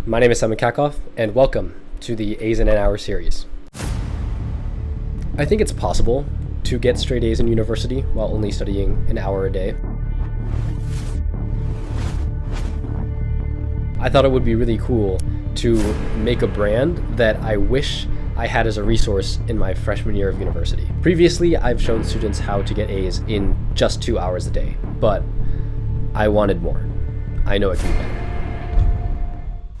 My name is Katkov, and welcome to the A's in an Hour series. I think it's possible to get straight A's in university while only studying an hour a day. I thought it would be really cool to make a brand that I wish I had as a resource in my freshman year of university. Previously, I've shown students how to get A's in just 2 hours a day, but I wanted more. I know it can be better.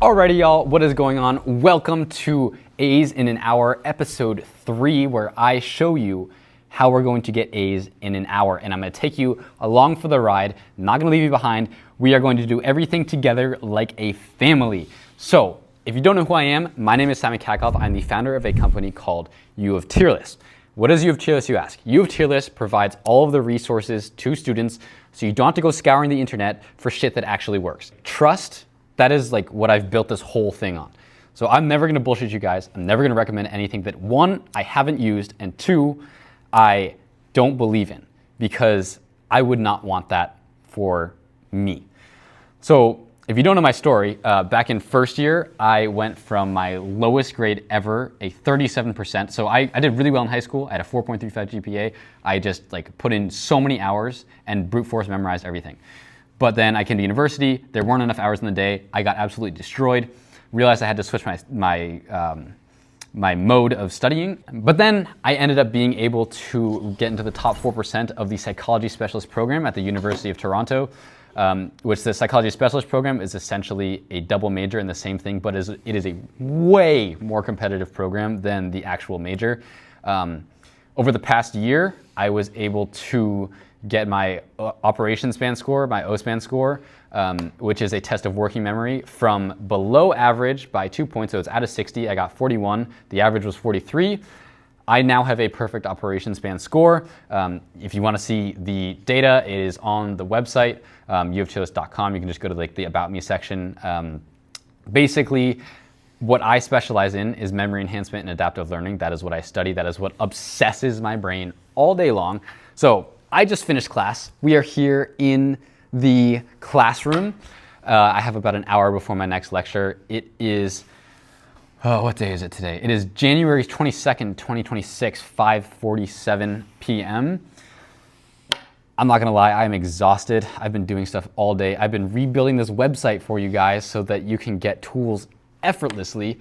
Alrighty, y'all, what is going on? Welcome to A's in an Hour, episode 3, where I show you how we're going to get A's in an hour. And I'm going to take you along for the ride, not going to leave you behind. We are going to do everything together like a family. So, if you don't know who I am, my name is Katkov. I'm the founder of a company called UofTearless. What is UofTearless, you ask? UofTearless provides all of the resources to students so you don't have to go scouring the internet for shit that actually works. Trust. That is like what I've built this whole thing on. So I'm never gonna bullshit you guys. I'm never gonna recommend anything that, one, I haven't used, and two, I don't believe in, because I would not want that for me. So if you don't know my story, back in first year, I went from my lowest grade ever, a 37%. So I did really well in high school. I had a 4.35 GPA. I just put in so many hours and brute force memorized everything. But then I came to university, there weren't enough hours in the day, I got absolutely destroyed, realized I had to switch my mode of studying. But then I ended up being able to get into the top 4% of the psychology specialist program at the University of Toronto, which the psychology specialist program is essentially a double major in the same thing, but it is a way more competitive program than the actual major. Over the past year, I was able to get my operation span score, my O-span score, which is a test of working memory, from below average by 2 points. So it's out of 60, I got 41. The average was 43. I now have a perfect operation span score. If you want to see the data, it is on the website, UofTearless.com. You can just go to the About Me section. Basically, what I specialize in is memory enhancement and adaptive learning. That is what I study. That is what obsesses my brain all day long. So I just finished class. We are here in the classroom. I have about an hour before my next lecture. It is, what day is it today? It is January 22nd, 2026, 5:47 p.m. I'm not gonna lie, I'm exhausted. I've been doing stuff all day. I've been rebuilding this website for you guys so that you can get tools effortlessly.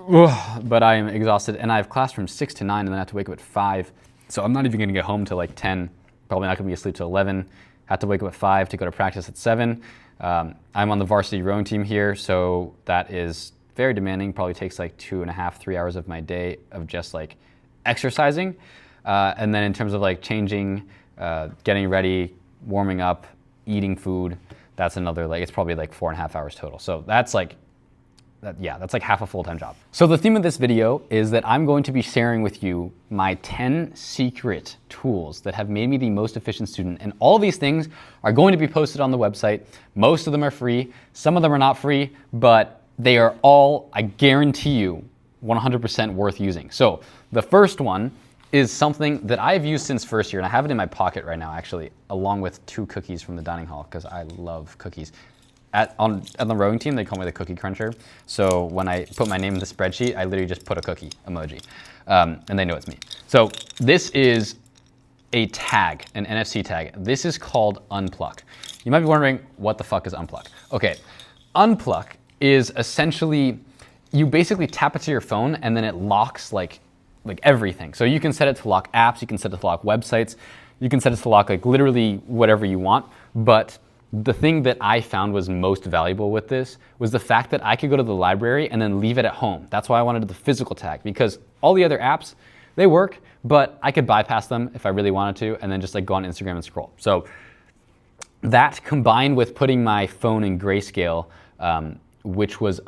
But I am exhausted, and I have class from 6 to 9, and then I have to wake up at 5. So I'm not even gonna get home till 10. Probably not gonna be asleep till 11. Have to wake up at 5 to go to practice at 7. I'm on the varsity rowing team here, so that is very demanding. Probably takes 2.5, 3 hours of my day of just exercising. And then in terms of changing, getting ready, warming up, eating food, that's another, it's probably 4.5 hours total. So that's that's half a full-time job. So the theme of this video is that I'm going to be sharing with you my 10 secret tools that have made me the most efficient student. And all these things are going to be posted on the website. Most of them are free. Some of them are not free, but they are all, I guarantee you, 100% worth using. So the first one is something that I've used since first year, and I have it in my pocket right now, actually, along with 2 cookies from the dining hall, because I love cookies. On the rowing team, they call me the cookie cruncher. So when I put my name in the spreadsheet, I literally just put a cookie emoji, and they know it's me. So this is a tag, an NFC tag. This is called Unpluck. You might be wondering, what the fuck is Unpluck? Okay, Unpluck is essentially, you basically tap it to your phone, and then it locks everything. So you can set it to lock apps, you can set it to lock websites, you can set it to lock literally whatever you want, but the thing that I found was most valuable with this was the fact that I could go to the library and then leave it at home. That's why I wanted the physical tag, because all the other apps, they work, but I could bypass them if I really wanted to, and then just go on Instagram and scroll. So that, combined with putting my phone in grayscale, which was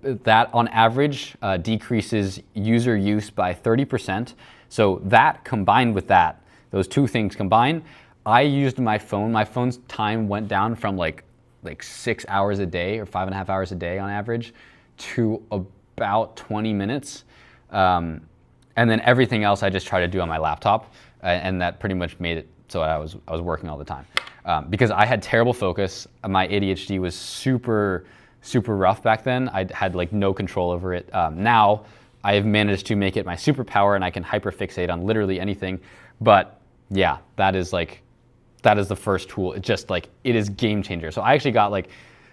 that on average decreases user use by 30%. So that combined with that, those two things combined, I used my phone. My phone's time went down from 6 hours a day, or 5.5 hours a day on average, to about 20 minutes. And then everything else I just try to do on my laptop, and that pretty much made it so I was working all the time. Because I had terrible focus. My ADHD was super super rough back then. I had like no control over it. Now I have managed to make it my superpower, and I can hyperfixate on literally anything. But yeah, that is the first tool. It just like, it is game changer. So I actually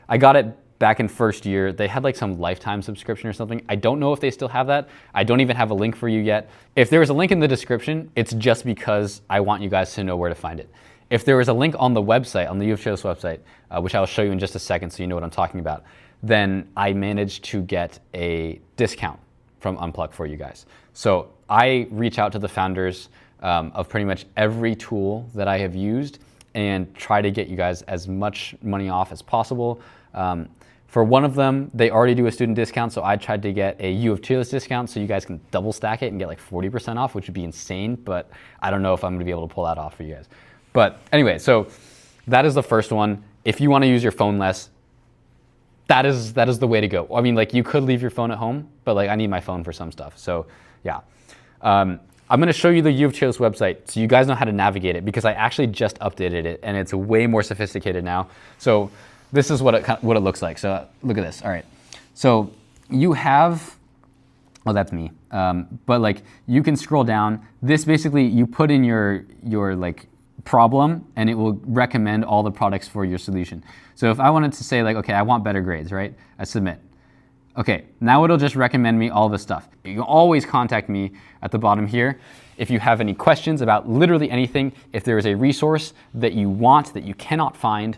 I got it back in first year. They had like some lifetime subscription or something. I don't know if they still have that. I don't even have a link for you yet. If there is a link in the description, it's just because I want you guys to know where to find it. If there is a link on the website, on the UofTearless website, which I'll show you in just a second so you know what I'm talking about, then I managed to get a discount from Unplug for you guys. So I reach out to the founders of pretty much every tool that I have used and try to get you guys as much money off as possible. For one of them, they already do a student discount, so I tried to get a UofTearless discount so you guys can double stack it and get like 40% off, which would be insane, but I don't know if I'm gonna be able to pull that off for you guys. But anyway, so that is the first one. If you wanna use your phone less, that is the way to go. I mean, like, you could leave your phone at home, but like, I need my phone for some stuff, so yeah. I'm gonna show you the UofTearless website so you guys know how to navigate it, because I actually just updated it and it's way more sophisticated now. So this is what it looks like. So look at this. All right. So you have, oh, that's me. But like, you can scroll down. This basically, you put in your like problem and it will recommend all the products for your solution. So if I wanted to say like, okay, I want better grades, right? I submit. Okay, now it'll just recommend me all this stuff. You can always contact me at the bottom here if you have any questions about literally anything, if there is a resource that you want that you cannot find,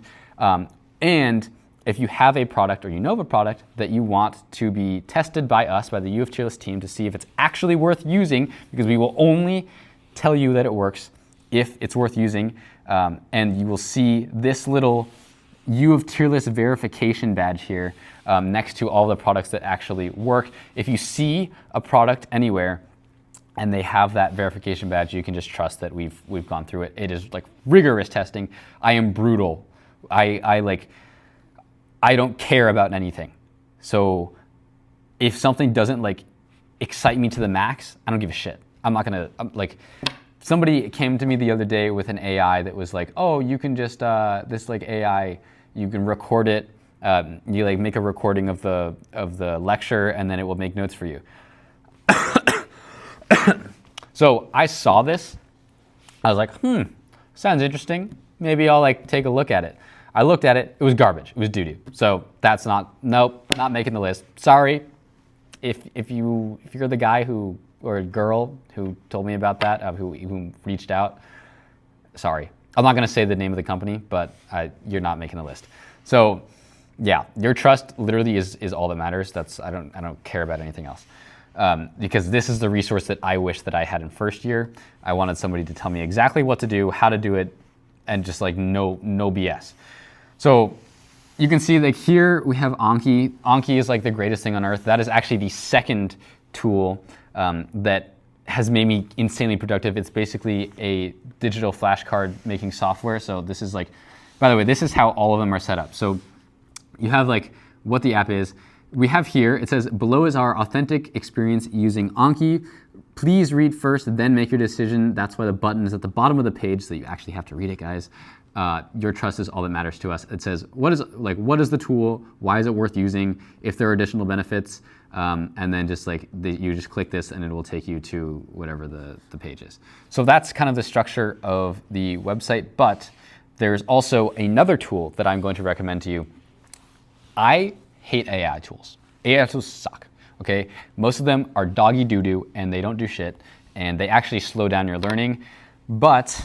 and if you have a product or you know of a product that you want to be tested by us, by the UofTearless team, to see if it's actually worth using, because we will only tell you that it works if it's worth using, and you will see this little UofTearless verification badge here next to all the products that actually work. If you see a product anywhere and they have that verification badge, you can just trust that we've gone through it. It is like rigorous testing. I am brutal. I don't care about anything. So if something doesn't like excite me to the max, I don't give a shit. I'm not gonna, like, somebody came to me the other day with an AI that was like, oh, you can just, this like AI, you can record it, you like make a recording of the lecture and then it will make notes for you. So I saw this, I was like, sounds interesting. Maybe I'll like take a look at it. I looked at it, it was garbage, it was doo-doo. So that's nope, not making the list. Sorry, if you're the guy who, or girl who told me about that, who reached out, sorry. I'm not gonna say the name of the company, but you're not making the list. So yeah, your trust literally is all that matters. I don't care about anything else. Because this is the resource that I wish that I had in first year. I wanted somebody to tell me exactly what to do, how to do it, and just like no BS. So you can see that here we have Anki. Anki is like the greatest thing on earth. That is actually the second tool that has made me insanely productive. It's basically a digital flashcard making software. So this is like, by the way, this is how all of them are set up. So you have like what the app is. We have here, it says, below is our authentic experience using Anki. Please read first, then make your decision. That's why the button is at the bottom of the page, so you actually have to read it, guys. Your trust is all that matters to us. It says, what is the tool? Why is it worth using? If there are additional benefits, and then just like, you just click this and it will take you to whatever the page is. So that's kind of the structure of the website, but there's also another tool that I'm going to recommend to you. I hate AI tools. AI tools suck, okay? Most of them are doggy doo-doo and they don't do shit and they actually slow down your learning, but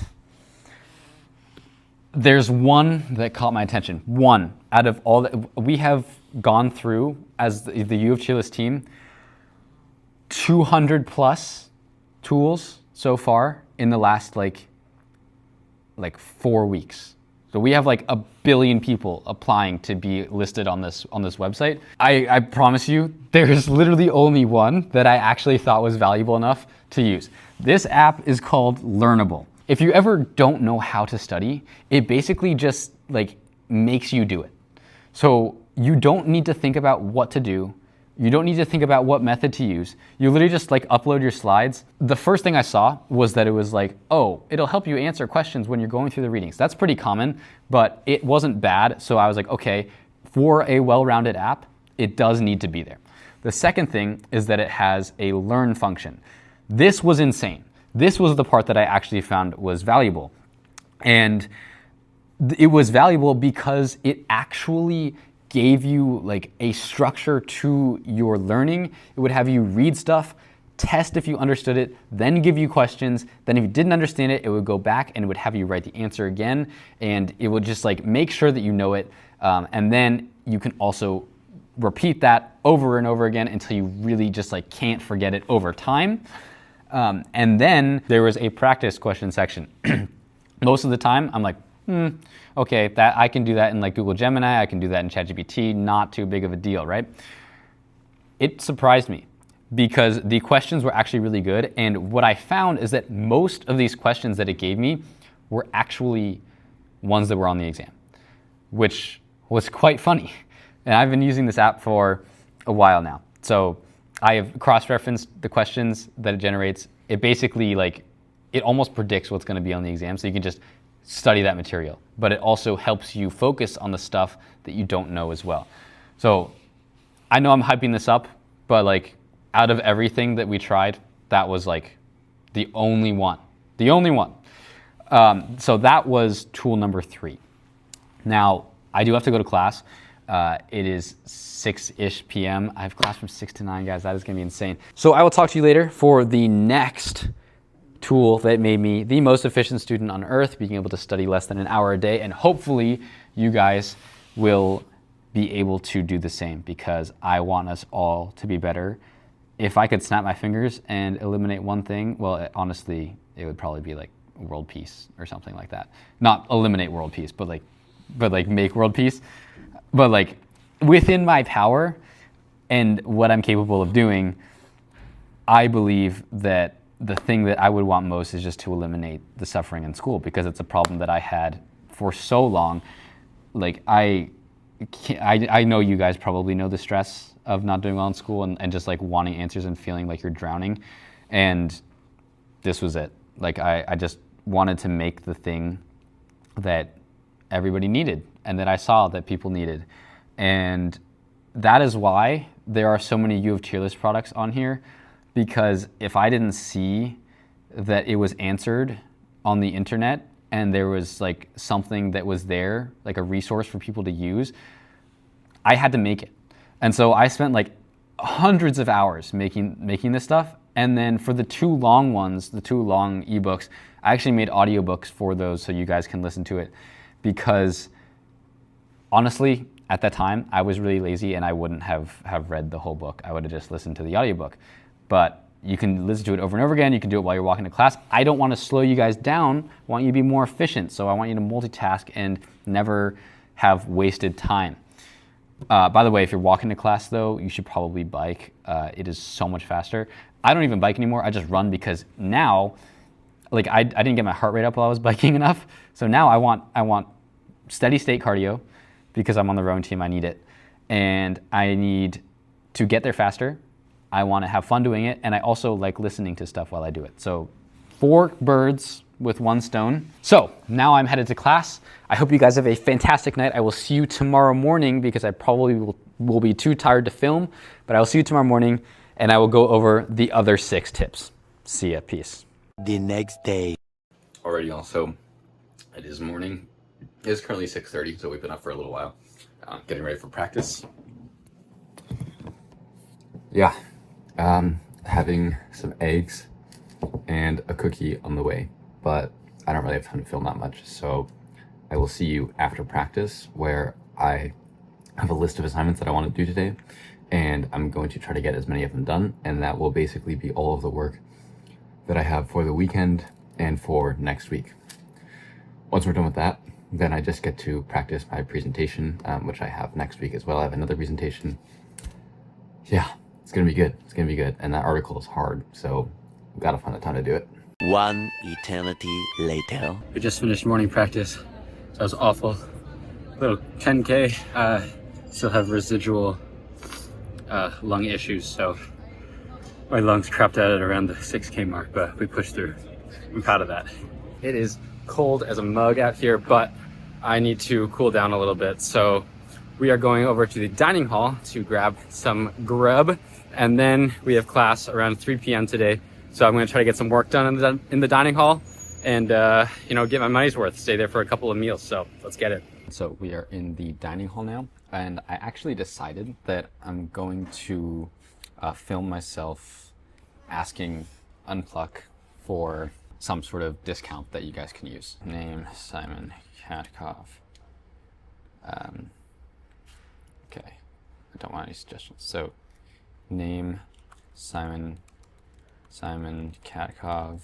there's one that caught my attention. One out of all that we have gone through as the UofTearless team, 200 plus tools so far in the last like 4 weeks. So we have like 1 billion people applying to be listed on this website. I promise you, there's literally only one that I actually thought was valuable enough to use. This app is called Learnable. If you ever don't know how to study, it basically just like makes you do it. So you don't need to think about what to do. You don't need to think about what method to use. You literally just like upload your slides. The first thing I saw was that it was like, oh, it'll help you answer questions when you're going through the readings. That's pretty common, but it wasn't bad. So I was like, okay, for a well-rounded app, it does need to be there. The second thing is that it has a learn function. This was insane. This was the part that I actually found was valuable. And it was valuable because it actually gave you like a structure to your learning. It would have you read stuff, test if you understood it, then give you questions. Then if you didn't understand it, it would go back and it would have you write the answer again. And it would just like make sure that you know it. And then you can also repeat that over and over again until you really just like can't forget it over time. And then there was a practice question section. Most of the time I'm like, okay, that I can do that in like Google Gemini, I can do that in ChatGPT, not too big of a deal, right? It surprised me because the questions were actually really good. And what I found is that most of these questions that it gave me were actually ones that were on the exam, which was quite funny. And I've been using this app for a while now. So I have cross-referenced the questions that it generates. It basically like, it almost predicts what's going to be on the exam. So you can just study that material, but it also helps you focus on the stuff that you don't know as well. So I know I'm hyping this up, but like out of everything that we tried, that was like the only one. So that was tool number 3. Now I do have to go to class. It is 6-ish p.m. I have class from 6 to 9, guys. That is going to be insane. So I will talk to you later for the next tool that made me the most efficient student on earth, being able to study less than an hour a day. And hopefully you guys will be able to do the same because I want us all to be better. If I could snap my fingers and eliminate one thing, well, honestly, it would probably be like world peace or something like that. Not eliminate world peace, but like make world peace. But like within my power and what I'm capable of doing, I believe that the thing that I would want most is just to eliminate the suffering in school because it's a problem that I had for so long. Like I know you guys probably know the stress of not doing well in school and just like wanting answers and feeling like you're drowning. And this was it. Like I just wanted to make the thing that everybody needed and that I saw that people needed. And that is why there are so many UofTearless products on here. Because if I didn't see that it was answered on the internet and there was like something that was there, like a resource for people to use, I had to make it. And so I spent like hundreds of hours making this stuff. And then for the 2 long ones, the 2 long ebooks, I actually made audiobooks for those so you guys can listen to it. Because honestly, at that time, I was really lazy and I wouldn't have read the whole book. I would have just listened to the audiobook. But you can listen to it over and over again. You can do it while you're walking to class. I don't want to slow you guys down. I want you to be more efficient. So I want you to multitask and never have wasted time. By the way, if you're walking to class though, you should probably bike. It is so much faster. I don't even bike anymore. I just run because now, like I didn't get my heart rate up while I was biking enough. So now I want steady state cardio because I'm on the rowing team. I need it. And I need to get there faster. I want to have fun doing it, and I also like listening to stuff while I do it. So 4 birds with 1 stone. So now I'm headed to class. I hope you guys have a fantastic night. I will see you tomorrow morning because I probably will be too tired to film, but I will see you tomorrow morning, and I will go over the other 6 tips. See ya. Peace. The next day. Alrighty, y'all. So it is morning. It is currently 6:30, so we've been up for a little while. Getting ready for practice. Yeah. Having some eggs and a cookie on the way, but I don't really have time to film that much, so I will see you after practice where I have a list of assignments that I want to do today, and I'm going to try to get as many of them done, and that will basically be all of the work that I have for the weekend and for next week. Once we're done with that, then I just get to practice my presentation, which I have next week as well. I have another presentation. Yeah. It's gonna be good. It's gonna be good. And that article is hard, so we've got to find the time to do it. 1 eternity later. We just finished morning practice. That was awful. Little 10K. Still have residual lung issues, so my lungs crapped out at around the 6K mark, but we pushed through. I'm proud of that. It is cold as a mug out here, but I need to cool down a little bit. So we are going over to the dining hall to grab some grub, and then we have class around 3 p.m. today. So I'm going to try to get some work done in the dining hall and, you know, get my money's worth, stay there for a couple of meals. So let's get it. So we are in the dining hall now, and I actually decided that I'm going to film myself asking Unpluck for some sort of discount that you guys can use. Name Simon Katkov. Okay, I don't want any suggestions. So name Simon Katkov,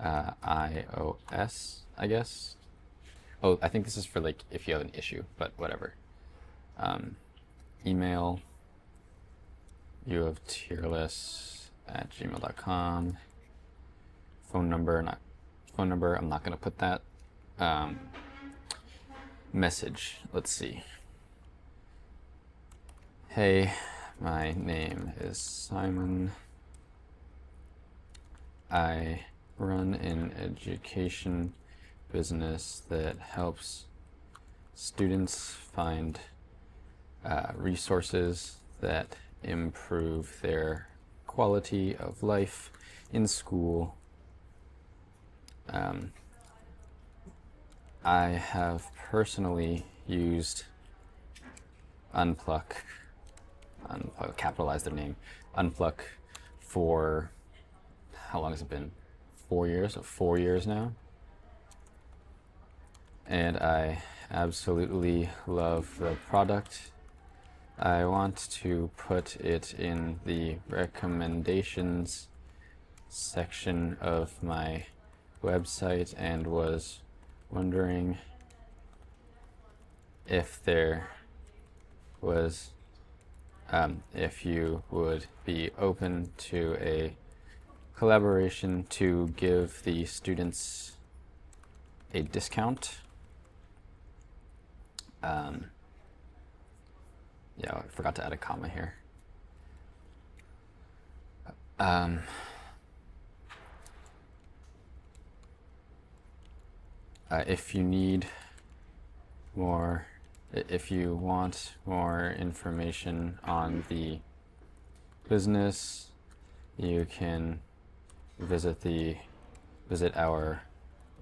iOS, I guess. Oh, I think this is for like if you have an issue, but whatever. Email UofTearless@gmail.com. Phone number, I'm not gonna put that. Message, let's see. Hey, my name is Simon. I run an education business that helps students find resources that improve their quality of life in school. I have personally used Unpluck, capitalize their name, Unpluck, for, how long has it been? 4 years? 4 years now. And I absolutely love the product. I want to put it in the recommendations section of my website and was wondering if there was, if you would be open to a collaboration to give the students a discount. Yeah, I forgot to add a comma here. If you need more, if you want more information on the business, you can visit our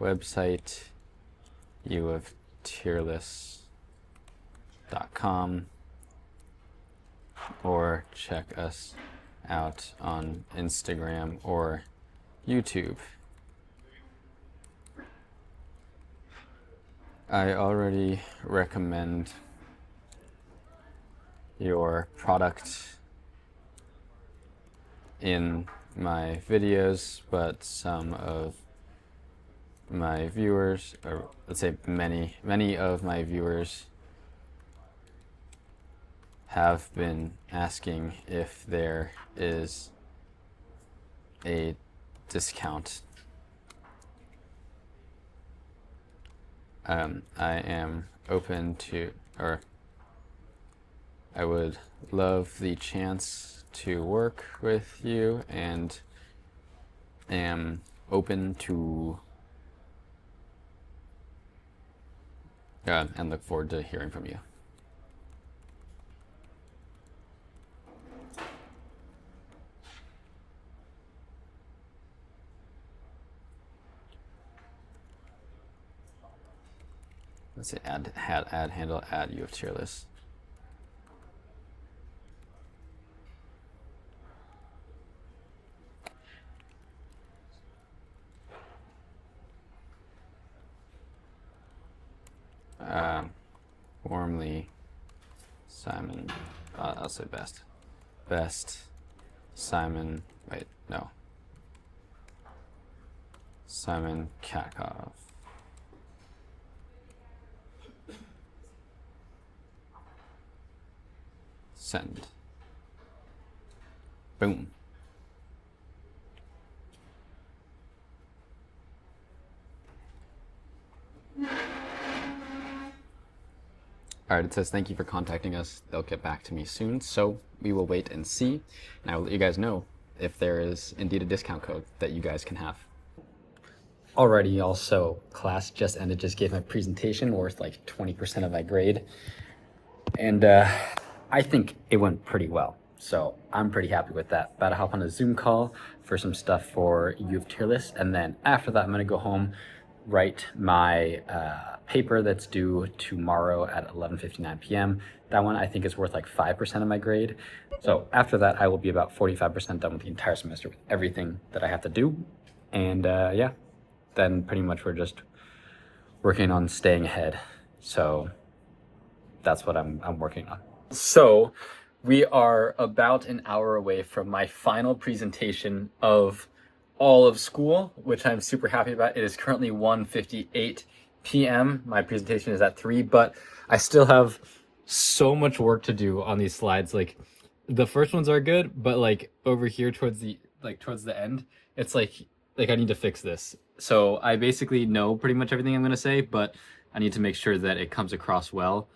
website, UofTearless.com, or check us out on Instagram or YouTube. I already recommend your product in my videos, but some of my viewers, or let's say many of my viewers, have been asking if there is a discount. I am open to, or I would love the chance to work with you and am open to, and look forward to hearing from you. Let's say add handle at UofTearless. Warmly, Simon. I'll say best. Best, Simon. Wait, no. Simon Katkov. Send. Boom. All right, it says, thank you for contacting us. They'll get back to me soon. So we will wait and see. And I will let you guys know if there is indeed a discount code that you guys can have. Alrighty, y'all. So class just ended, just gave my presentation worth like 20% of my grade. And I think it went pretty well. So I'm pretty happy with that. About to hop on a Zoom call for some stuff for UofTearless. And then after that, I'm going to go home, write my paper that's due tomorrow at 11:59 p.m. That one I think is worth like 5% of my grade. So after that, I will be about 45% done with the entire semester with everything that I have to do. And yeah, then pretty much we're just working on staying ahead. So that's what I'm working on. So we are about an hour away from my final presentation of all of school, which I'm super happy about. It is currently 1:58 p.m. My presentation is at 3, but I still have so much work to do on these slides. Like the first ones are good, but like over here towards the end, it's like I need to fix this. So I basically know pretty much everything I'm going to say, but I need to make sure that it comes across well.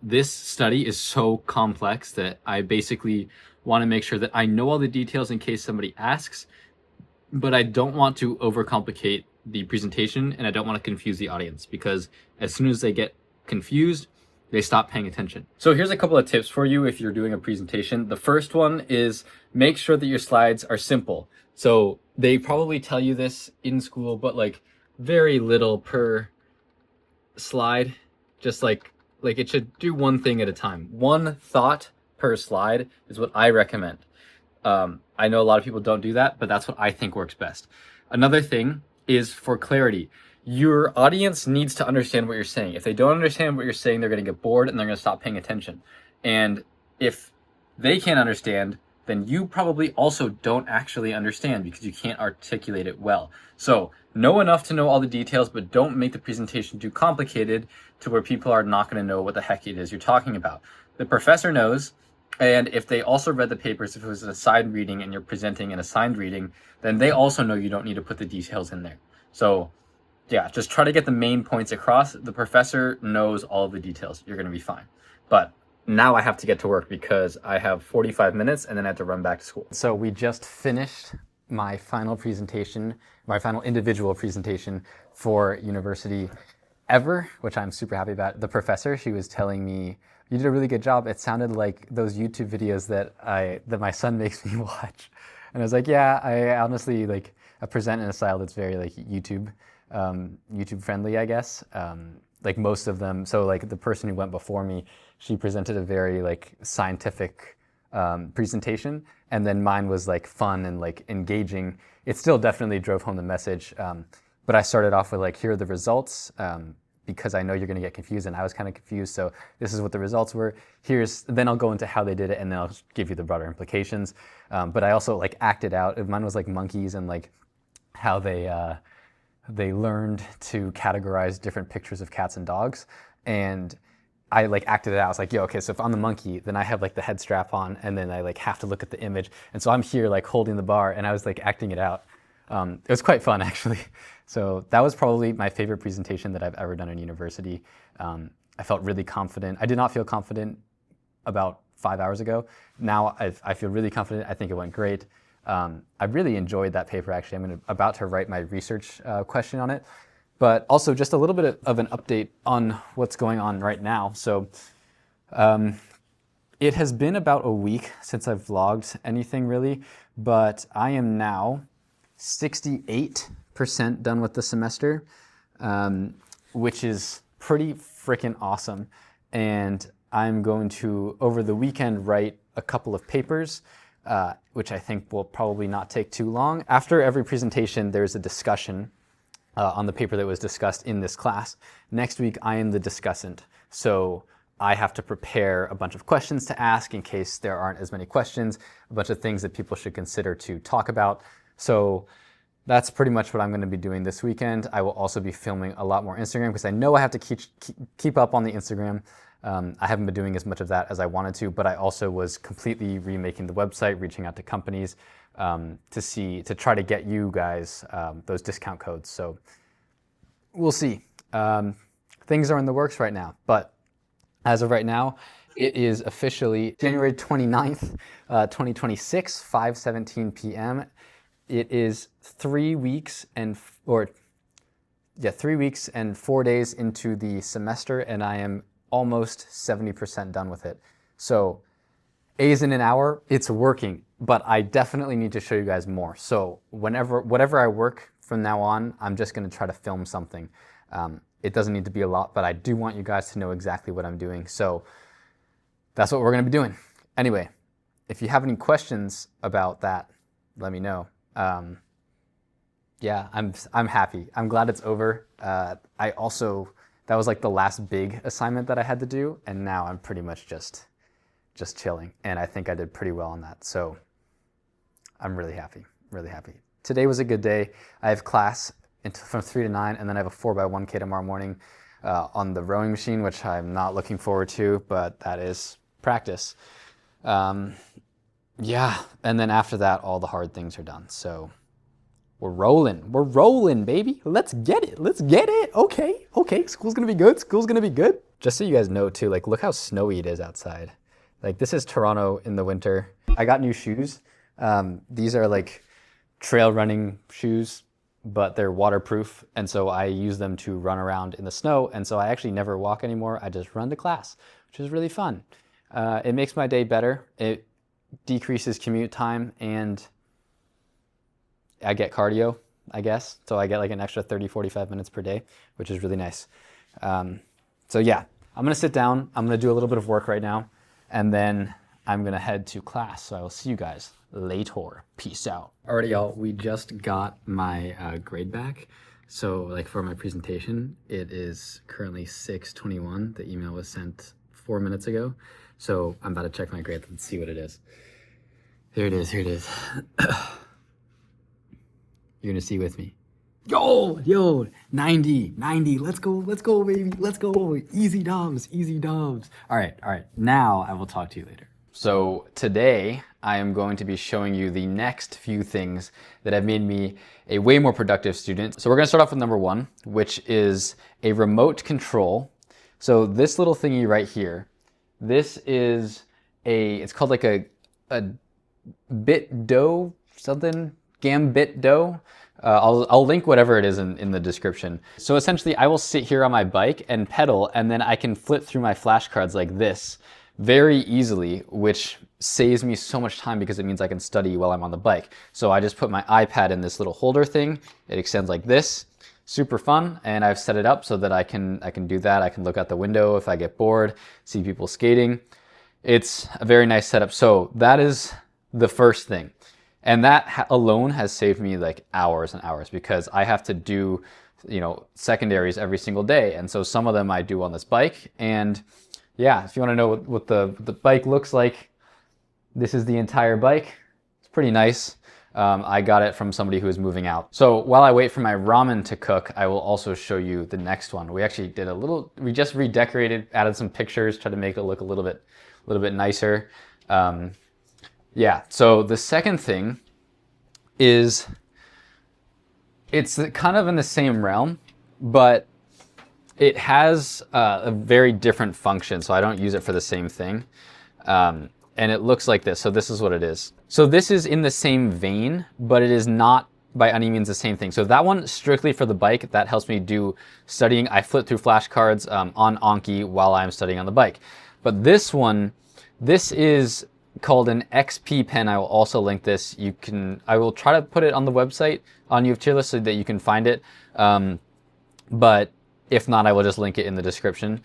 This study is so complex that I basically want to make sure that I know all the details in case somebody asks, but I don't want to overcomplicate the presentation and I don't want to confuse the audience, because as soon as they get confused, they stop paying attention. So here's a couple of tips for you if you're doing a presentation. The first one is make sure that your slides are simple. So they probably tell you this in school, but like very little per slide, just like it should do one thing at a time. One thought per slide is what I recommend. I know a lot of people don't do that, but that's what I think works best. Another thing is for clarity. Your audience needs to understand what you're saying. If they don't understand what you're saying, they're going to get bored and they're going to stop paying attention. And if they can't understand, then you probably also don't actually understand because you can't articulate it well. So know enough to know all the details, but don't make the presentation too complicated to where people are not going to know what the heck it is you're talking about. The professor knows, and if they also read the papers, if it was an assigned reading and you're presenting an assigned reading, then they also know you don't need to put the details in there. So yeah, just try to get the main points across. The professor knows all of the details. You're going to be fine. But now I have to get to work because I have 45 minutes and then I have to run back to school. So we just finished my final presentation, my final individual presentation for university ever, which I'm super happy about. The professor, she was telling me, you did a really good job. It sounded like those YouTube videos that my son makes me watch. And I was like, yeah, I honestly I present in a style that's very like YouTube friendly, I guess. Like most of them. So like the person who went before me, she presented a very like scientific presentation, and then mine was like fun and like engaging. It still definitely drove home the message, but I started off with like, here are the results, because I know you're going to get confused, and I was kind of confused. So this is what the results were. Then I'll go into how they did it, and then I'll give you the broader implications. But I also like acted out. Mine was like monkeys and like how they learned to categorize different pictures of cats and dogs, and I like acted it out. I was like, yo, okay, so if I'm the monkey, then I have like the head strap on, and then I like have to look at the image, and so I'm here like holding the bar, and I was like acting it out. It was quite fun, actually. So that was probably my favorite presentation that I've ever done in university. I felt really confident. I did not feel confident about 5 hours ago. Now I feel really confident. I think it went great. I really enjoyed that paper, actually. I'm about to write my research question on it. But also just a little bit of an update on what's going on right now. So it has been about a week since I've vlogged anything really, but I am now 68% done with the semester, which is pretty freaking awesome. And I'm going to, over the weekend, write a couple of papers, which I think will probably not take too long. After every presentation, there's a discussion on the paper that was discussed in this class. Next week, I am the discussant. So I have to prepare a bunch of questions to ask in case there aren't as many questions, a bunch of things that people should consider to talk about. So that's pretty much what I'm going to be doing this weekend. I will also be filming a lot more Instagram because I know I have to keep up on the Instagram. I haven't been doing as much of that as I wanted to, but I also was completely remaking the website, reaching out to companies to try to get you guys those discount codes. So we'll see. Things are in the works right now, but as of right now, it is officially January 29th, 2026, 5:17 p.m. It is 3 weeks and 4 days into the semester, and I am almost 70% done with it. So A's in an hour, it's working, but I definitely need to show you guys more. So whatever I work from now on, I'm just gonna try to film something. It doesn't need to be a lot, but I do want you guys to know exactly what I'm doing. So that's what we're gonna be doing. Anyway, if you have any questions about that, let me know. Yeah, I'm happy. I'm glad it's over. That was like the last big assignment that I had to do, and now I'm pretty much just chilling, and I think I did pretty well on that. So I'm really happy, really happy. Today was a good day. I have class from 3 to 9, and then I have a 4x1K tomorrow morning on the rowing machine, which I'm not looking forward to, but that is practice. Yeah, and then after that, all the hard things are done. So we're rolling, baby. Let's get it, Okay, school's gonna be good, Just so you guys know too, like look how snowy it is outside. Like this is Toronto in the winter. I got new shoes. These are like trail running shoes, but they're waterproof. And so I use them to run around in the snow. And so I actually never walk anymore. I just run to class, which is really fun. It makes my day better. It decreases commute time, and I get cardio, I guess. So I get like an extra 30, 45 minutes per day, which is really nice. So yeah, I'm gonna sit down. I'm gonna do a little bit of work right now, and then I'm gonna head to class. So I will see you guys later. Peace out. Alrighty, y'all, we just got my grade back. So like for my presentation, it is currently 6:21. The email was sent 4 minutes ago. So I'm about to check my grade. Let's see what it is. Here it is. You're gonna see with me. Yo, 90, let's go, baby, let's go. Easy dubs. All right, now I will talk to you later. So today I am going to be showing you the next few things that have made me a way more productive student. So we're gonna start off with number 1, which is a remote control. So this little thingy right here, this is it's called like a bit dough, something, gambit dough. I'll link whatever it is in the description. So essentially I will sit here on my bike and pedal, and then I can flip through my flashcards like this very easily, which saves me so much time because it means I can study while I'm on the bike. So I just put my iPad in this little holder thing. It extends like this. Super fun, and I've set it up so that I can do that. I can look out the window if I get bored, see people skating. It's a very nice setup. So that is the first thing. And that alone has saved me like hours and hours, because I have to do, secondaries every single day. And so some of them I do on this bike. And yeah, if you want to know what the bike looks like, this is the entire bike. It's pretty nice. I got it from somebody who is moving out. So while I wait for my ramen to cook, I will also show you the next one. We actually did we just redecorated, added some pictures, tried to make it look a little bit nicer. Yeah, so the second thing is, it's kind of in the same realm, but it has a very different function, so I don't use it for the same thing. And it looks like this, so this is what it is. So this is in the same vein, but it is not by any means the same thing. So that one, strictly for the bike, that helps me do studying. I flip through flashcards on Anki while I'm studying on the bike. But this one, this is called an XP pen. I will also link this. I will try to put it on the website on UofTearless so that you can find it. But if not, I will just link it in the description.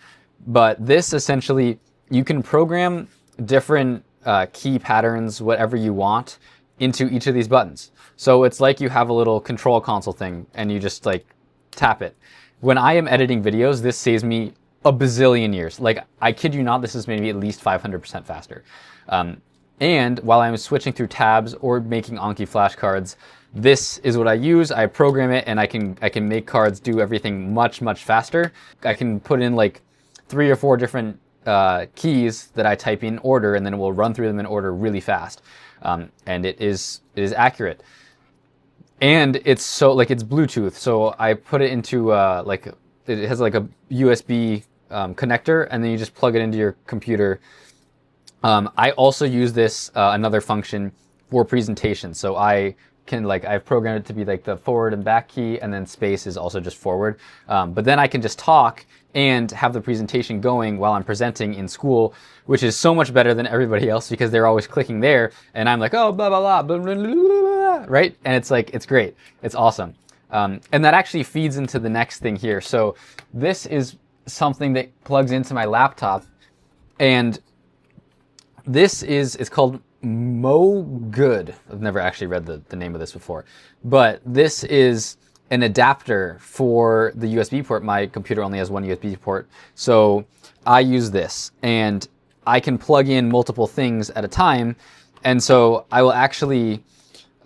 But this essentially, you can program different key patterns, whatever you want, into each of these buttons. So it's like you have a little control console thing and you just like tap it. When I am editing videos, this saves me a bazillion years. Like, I kid you not, this has made me at least 500% faster. And while I'm switching through tabs or making Anki flashcards, this is what I use. I program it, and I can make cards do everything much, much faster. I can put in like 3 or 4 different keys that I type in order, and then it will run through them in order really fast. And it is accurate. And it's it's Bluetooth. So I put it into it has like a USB connector, and then you just plug it into your computer. I also use this another function for presentation. So I've programmed it to be like the forward and back key, and then space is also just forward. But then I can just talk and have the presentation going while I'm presenting in school, which is so much better than everybody else because they're always clicking there and I'm like, oh, blah, blah, blah, blah, blah, blah, blah, right? And it's like, it's great. It's awesome. And that actually feeds into the next thing here. So this is something that plugs into my laptop, and this is, it's called Good. I've never actually read the name of this before, but this is an adapter for the USB port. My computer only has one USB port, so I use this, and I can plug in multiple things at a time. And so I will actually,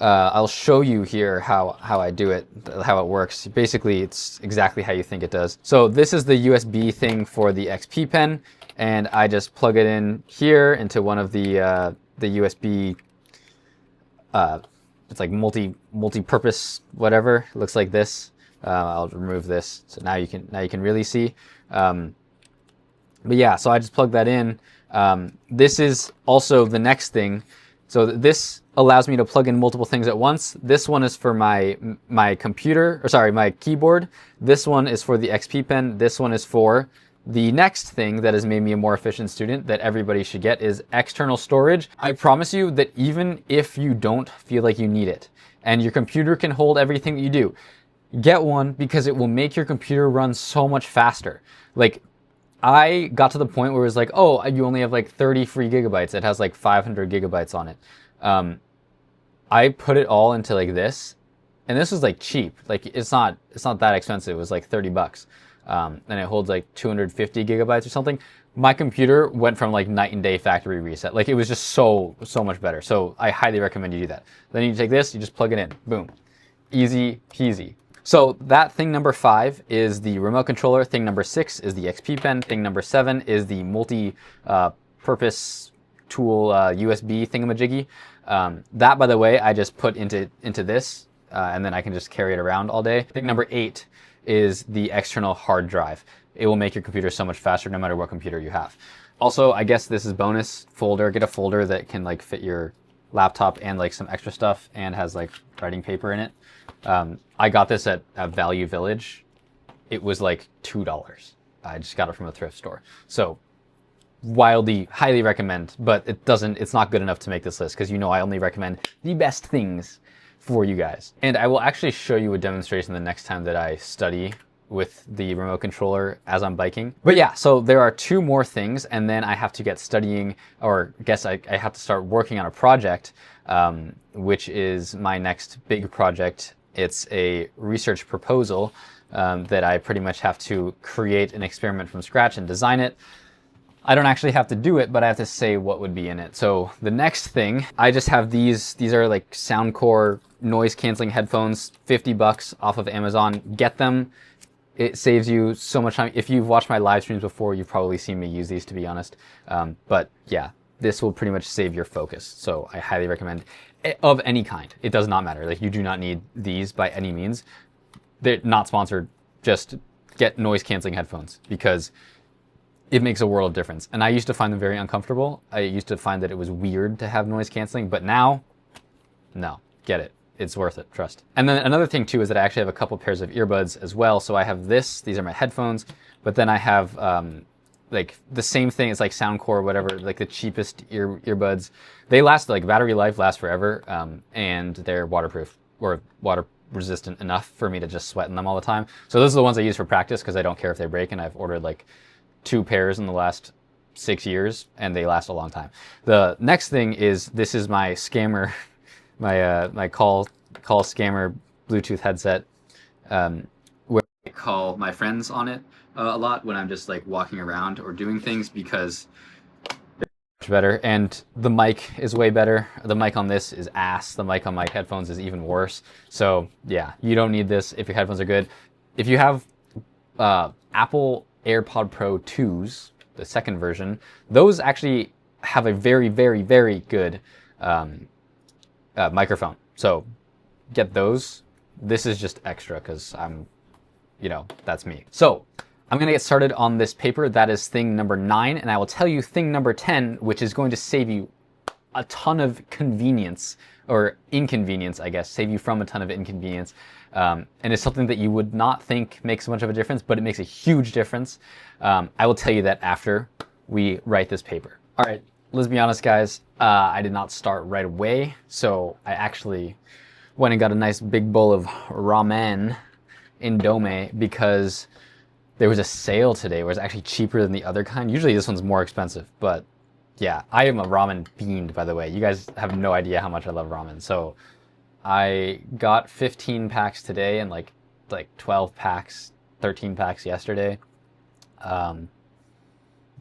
I'll show you here how I do it, how it works. Basically, it's exactly how you think it does. So this is the USB thing for the XP pen, and I just plug it in here into one of the USB. It's like multi-purpose whatever. It looks like this. I'll remove this, so now you can really see. But yeah, so I just plug that in. This is also the next thing. So this allows me to plug in multiple things at once. This one is for my computer, or sorry, my keyboard. This one is for the XP pen. This one is for the next thing that has made me a more efficient student that everybody should get is external storage. I promise you that even if you don't feel like you need it and your computer can hold everything that you do, get one because it will make your computer run so much faster. Like, I got to the point where it was like, oh, you only have like 30 free gigabytes. It has like 500 gigabytes on it. I put it all into like this, and this was like cheap. Like it's not that expensive. It was like 30 bucks. And it holds like 250 gigabytes or something. My computer went from like night and day factory reset. Like it was just so much better. So I highly recommend you do that. Then you take this, you just plug it in, boom. Easy peasy. So that thing number 5 is the remote controller. Thing number 6 is the XP pen. Thing number 7 is the multi-purpose tool USB thingamajiggy. That, by the way, I just put into this, and then I can just carry it around all day. Thing number 8 is the external hard drive. It will make your computer so much faster no matter what computer you have. Also, I guess this is bonus folder. Get a folder that can like fit your laptop and like some extra stuff and has like writing paper in it. I got this at Value Village. It was like $2. I just got it from a thrift store. So wildly, highly recommend, but it's not good enough to make this list because you know I only recommend the best things for you guys. And I will actually show you a demonstration the next time that I study with the remote controller as I'm biking. But yeah, so there are 2 more things, and then I have to get studying, or I guess I have to start working on a project, which is my next big project. It's a research proposal that I pretty much have to create an experiment from scratch and design it. I don't actually have to do it, but I have to say what would be in it. So the next thing, I just have these are like Soundcore noise canceling headphones, 50 bucks off of Amazon. Get them. It saves you so much time. If you've watched my live streams before, you've probably seen me use these, to be honest. But yeah, this will pretty much save your focus. So I highly recommend of any kind. It does not matter. Like, you do not need these by any means. They're not sponsored. Just get noise canceling headphones because it makes a world of difference. And I used to find them very uncomfortable. I used to find that it was weird to have noise canceling, but now, no, get it. It's worth it, trust. And then another thing too is that I actually have a couple pairs of earbuds as well. So I have these are my headphones, but then I have like the same thing. It's like Soundcore, whatever, like the cheapest earbuds. They last, like battery life lasts forever, and they're waterproof or water resistant enough for me to just sweat in them all the time. So those are the ones I use for practice because I don't care if they break, and I've ordered like 2 pairs in the last 6 years and they last a long time. The next thing is, this is my scammer, my call scammer Bluetooth headset, where I call my friends on it a lot when I'm just like walking around or doing things because they're much better. And the mic is way better. The mic on this is ass. The mic on my headphones is even worse. So yeah, you don't need this if your headphones are good. If you have Apple AirPod Pro 2s, the second version, those actually have a very, very, very good microphone. So get those. This is just extra because I'm, that's me. So I'm going to get started on this paper. That is thing number 9. And I will tell you thing number 10, which is going to save you a ton of convenience, or inconvenience, I guess, save you from a ton of inconvenience. And it's something that you would not think makes much of a difference, but it makes a huge difference. I will tell you that after we write this paper. All right, let's be honest, guys. I did not start right away, so I actually went and got a nice big bowl of ramen indomie because there was a sale today where it's actually cheaper than the other kind. Usually this one's more expensive, but yeah, I am a ramen fiend, by the way. You guys have no idea how much I love ramen. So I got 15 packs today and like 12 packs, 13 packs yesterday.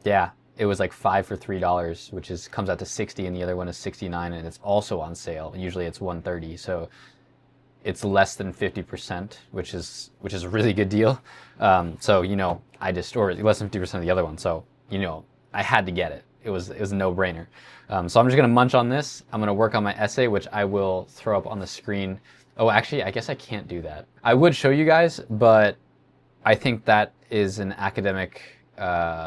Yeah, it was like 5 for $3, which comes out to 60, and the other one is 69, and it's also on sale. Usually it's 130, so it's less than 50%, which is a really good deal. So or less than 50% of the other one. So I had to get it. It was a no-brainer. So I'm just gonna munch on this. I'm gonna work on my essay, which I will throw up on the screen. Oh, actually, I guess I can't do that. I would show you guys, but I think that is an academic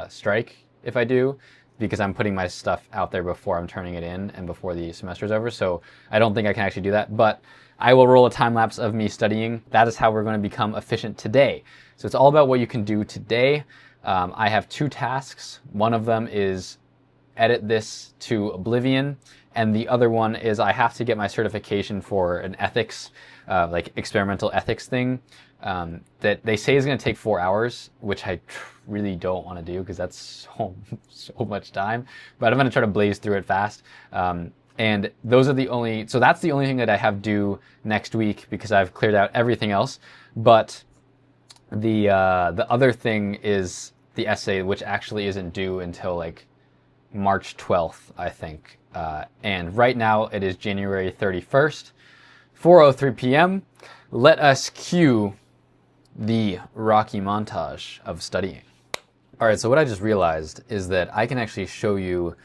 strike if I do, because I'm putting my stuff out there before I'm turning it in and before the semester's over. So I don't think I can actually do that, but I will roll a time lapse of me studying. That is how we're going to become efficient today. So it's all about what you can do today. I have 2 tasks. One of them is edit this to oblivion, and the other one is I have to get my certification for an ethics, like experimental ethics thing, that they say is going to take 4 hours, which I really don't want to do because that's so much time. But I'm going to try to blaze through it fast. And those are so that's the only thing that I have due next week because I've cleared out everything else. But the other thing is the essay, which actually isn't due until like March 12th, I think. And right now it is January 31st, 4:03 p.m. Let us cue the Rocky montage of studying. All right, so what I just realized is that I can actually show you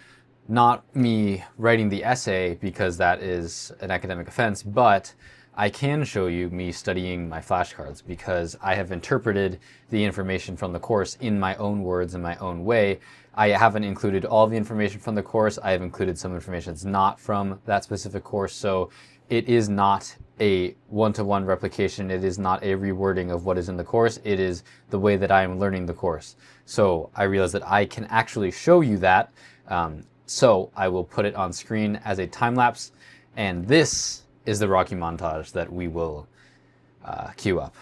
not me writing the essay because that is an academic offense, but I can show you me studying my flashcards because I have interpreted the information from the course in my own words, in my own way. I haven't included all the information from the course. I have included some information that's not from that specific course. So it is not a one-to-one replication. It is not a rewording of what is in the course. It is the way that I am learning the course. So I realized that I can actually show you that. So I will put it on screen as a time lapse. And this is the Rocky montage that we will queue up.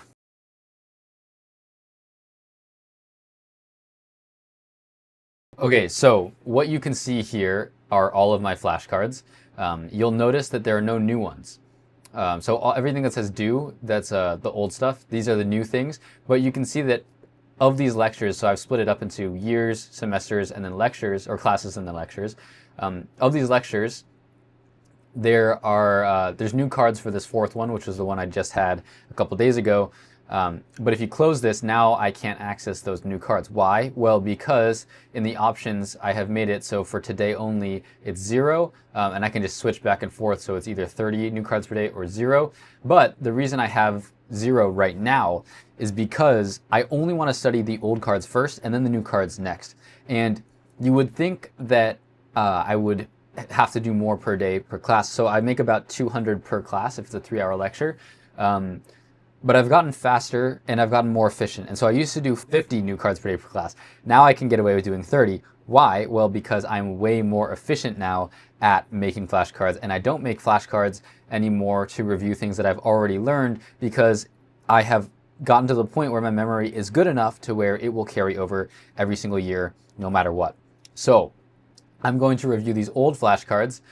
Okay, so what you can see here are all of my flashcards. You'll notice that there are no new ones. Everything that says due, that's the old stuff. These are the new things. But you can see that of these lectures, so I've split it up into years, semesters, and then lectures, or classes and then lectures. Of these lectures, there's new cards for this 4th one, which was the one I just had a couple days ago. But if you close this, now I can't access those new cards. Why? Well, because in the options, I have made it so for today only, it's 0, and I can just switch back and forth, so it's either 30 new cards per day or 0. But the reason I have 0 right now is because I only want to study the old cards first and then the new cards next. And you would think that I would have to do more per day per class, so I make about 200 per class if it's a 3-hour lecture. But I've gotten faster and I've gotten more efficient. And so I used to do 50 new cards per day per class. Now I can get away with doing 30. Why? Well, because I'm way more efficient now at making flashcards, and I don't make flashcards anymore to review things that I've already learned because I have gotten to the point where my memory is good enough to where it will carry over every single year, no matter what. So I'm going to review these old flashcards.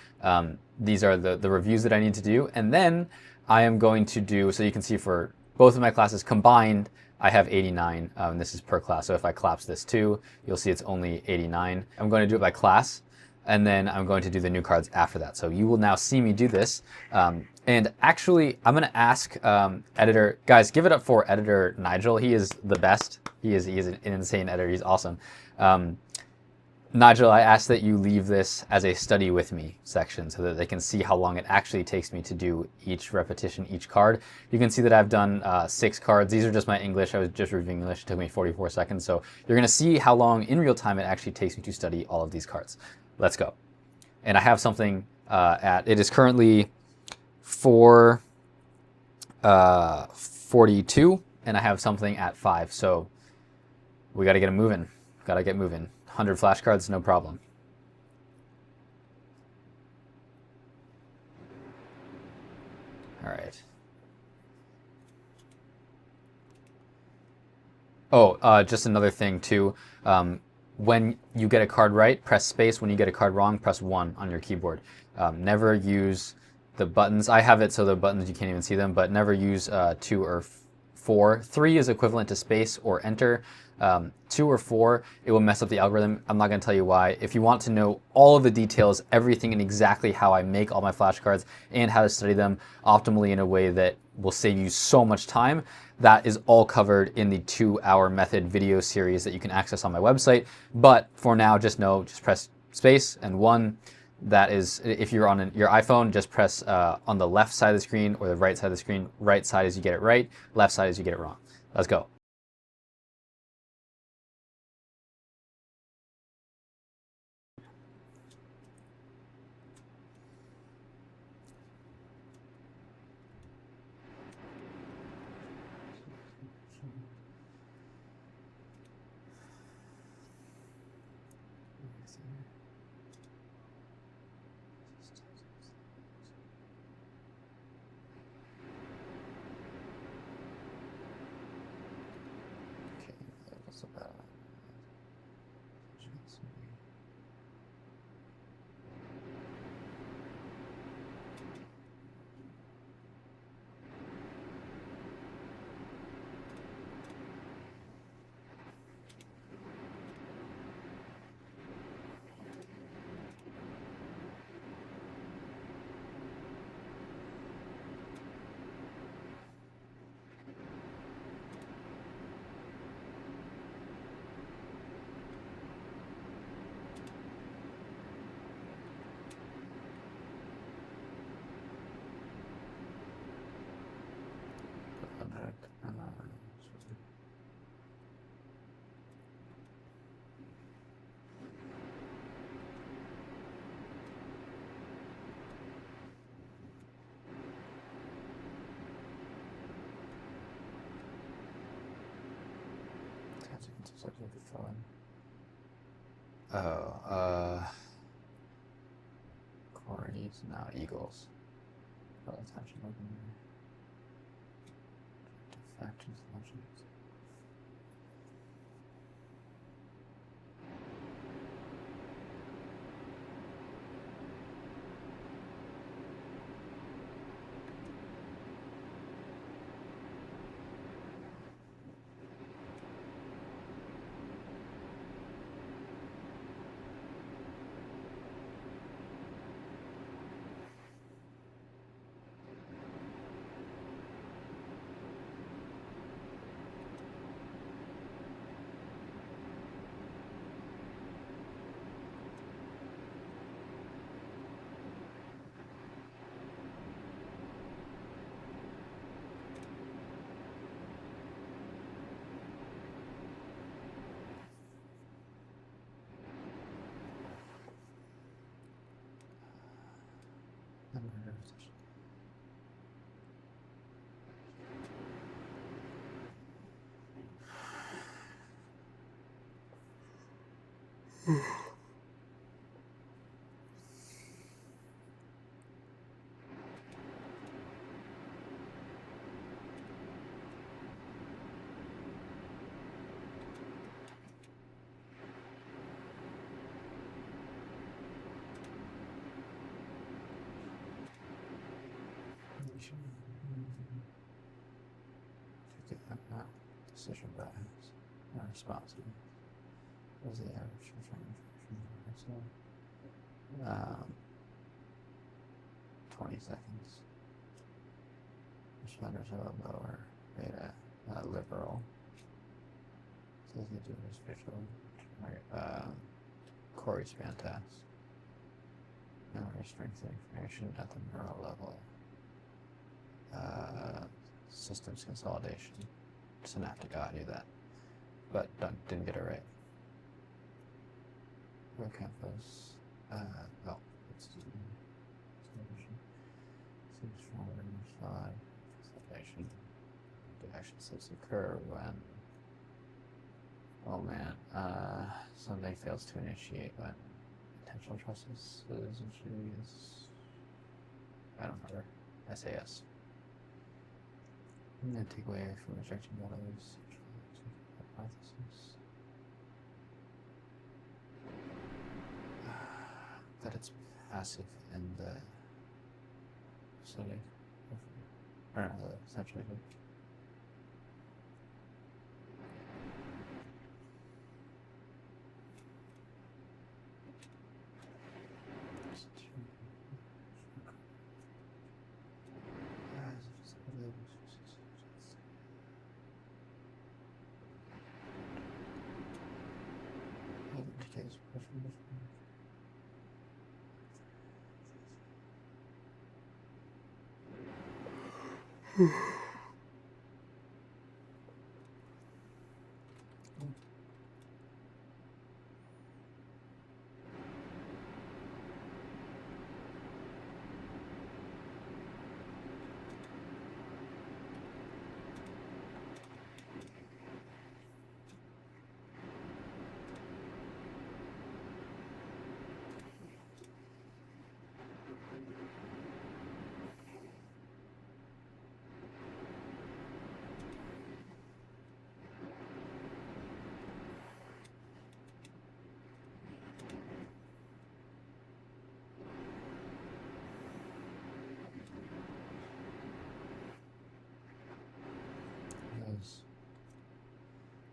These are the reviews that I need to do. And then I am going to do, so you can see for both of my classes combined, I have 89. This is per class. So if I collapse this too, you'll see it's only 89. I'm going to do it by class, and then I'm going to do the new cards after that. So you will now see me do this. And actually, I'm going to ask editor, guys, give it up for editor Nigel. He is the best. He is an insane editor. He's awesome. Nigel, I ask that you leave this as a study with me section so that they can see how long it actually takes me to do each repetition, each card. You can see that I've done 6 cards. These are just my English. I was just reviewing English. It took me 44 seconds. So you're going to see how long in real time it actually takes me to study all of these cards. Let's go. And I have something it is currently 4:42, and I have something at 5. So we got to get them moving. Got to get moving. 100 flashcards, no problem. All right. Oh, just another thing too. When you get a card right, press space. When you get a card wrong, press 1 on your keyboard. Never use the buttons. I have it so the buttons you can't even see them, but never use 2 or 4. 3 is equivalent to space or enter. 2 or 4, it will mess up the algorithm. I'm not going to tell you why. If you want to know all of the details, everything, and exactly how I make all my flashcards and how to study them optimally in a way that will save you so much time, that is all covered in the 2-hour method video series that you can access on my website. But for now, just press space and 1. That is, if you're on your iPhone, just press on the left side of the screen or the right side of the screen. Right side is you get it right, left side is you get it wrong. Let's go. Oh, Corey's now Eagles. Factions, legends. Decision bias, not responsive. What is the average return? 20 seconds. Responders have a lower beta, liberal. Says they do this visual. Corey span tasks. Memory strength information at the neural level. Systems consolidation. Synaptic, I knew that, but didn't get it right. Campus. Oh, stronger thought. Action. The action steps occur when. Oh man. Something fails to initiate when intentional process is. I don't remember. SAS. And then take away from rejecting others. Hypothesis. That it's passive in the study. Or no, essentially.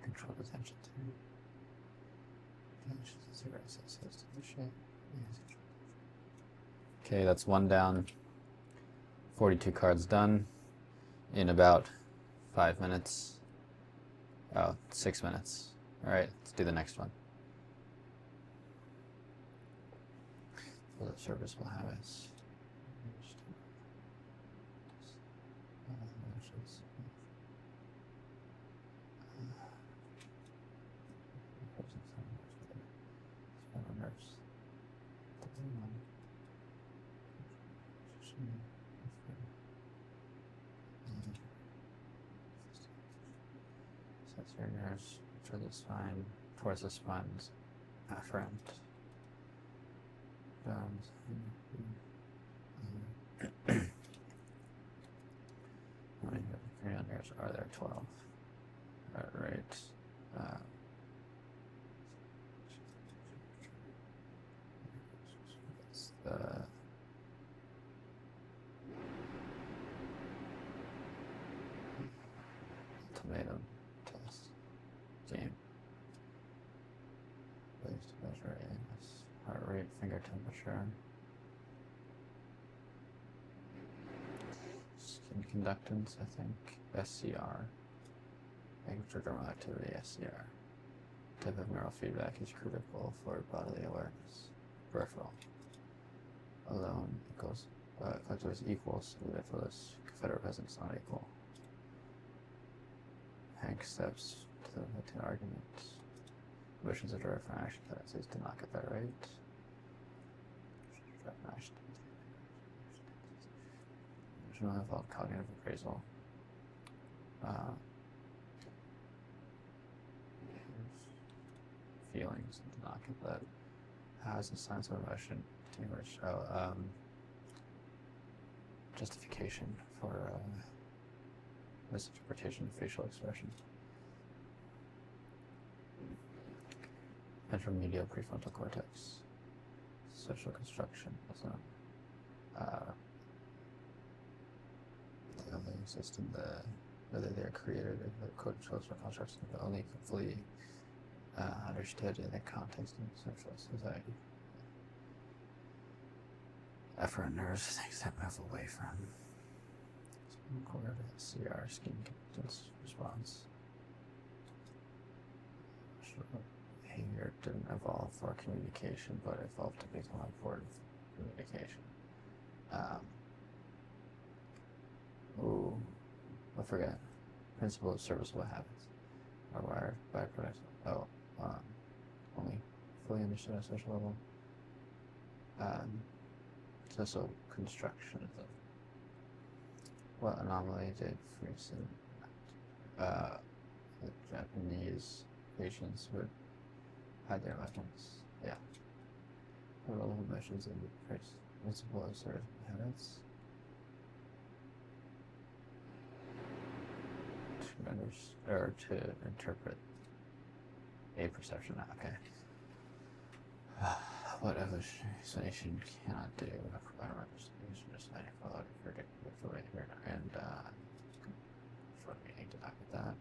Control attention to okay, that's one down. 42 cards done in about 5 minutes. Oh, 6 minutes. All right, let's do the next one. For the serviceable habits. Sensory nerves for the spine, towards the spine's afferent. How many cranial nerves are there? 12. All right. That's the tomato test game. Ways to measure ANS, heart rate, finger temperature, skin conductance, I think, SCR, ectodermal activity, SCR. Type of neural feedback is critical for bodily awareness. Peripheral. Alone equals, collectivist equals, ridiculous, Confederate peasants not equal. Hank steps to the argument. Motions are derived from action tendencies to not get that right. Original involved cognitive appraisal. Feelings and to not get that. How is the science of emotion distinguished? Justification for misinterpretation of facial expression. Ventromedial prefrontal cortex. Social construction. They only exist in whether they're created or controls or constructs, but only fully understood in the context of social society. Efferent nerves, things that move away from. CR, skin conductance response. Behavior didn't evolve for communication, but evolved to become important for communication. I forget. Principle of serviceable habits are wired by products. Only fully understood at social level. Social constructionism. What anomaly did Friesen, the Japanese patients would hide their weapons? Yeah. The role of emotions in the principle of certain habits. To interpret a perception. Okay. What evolutionary explanation cannot do provide representation just like follow to predict with the way here and short meaning to talk with that.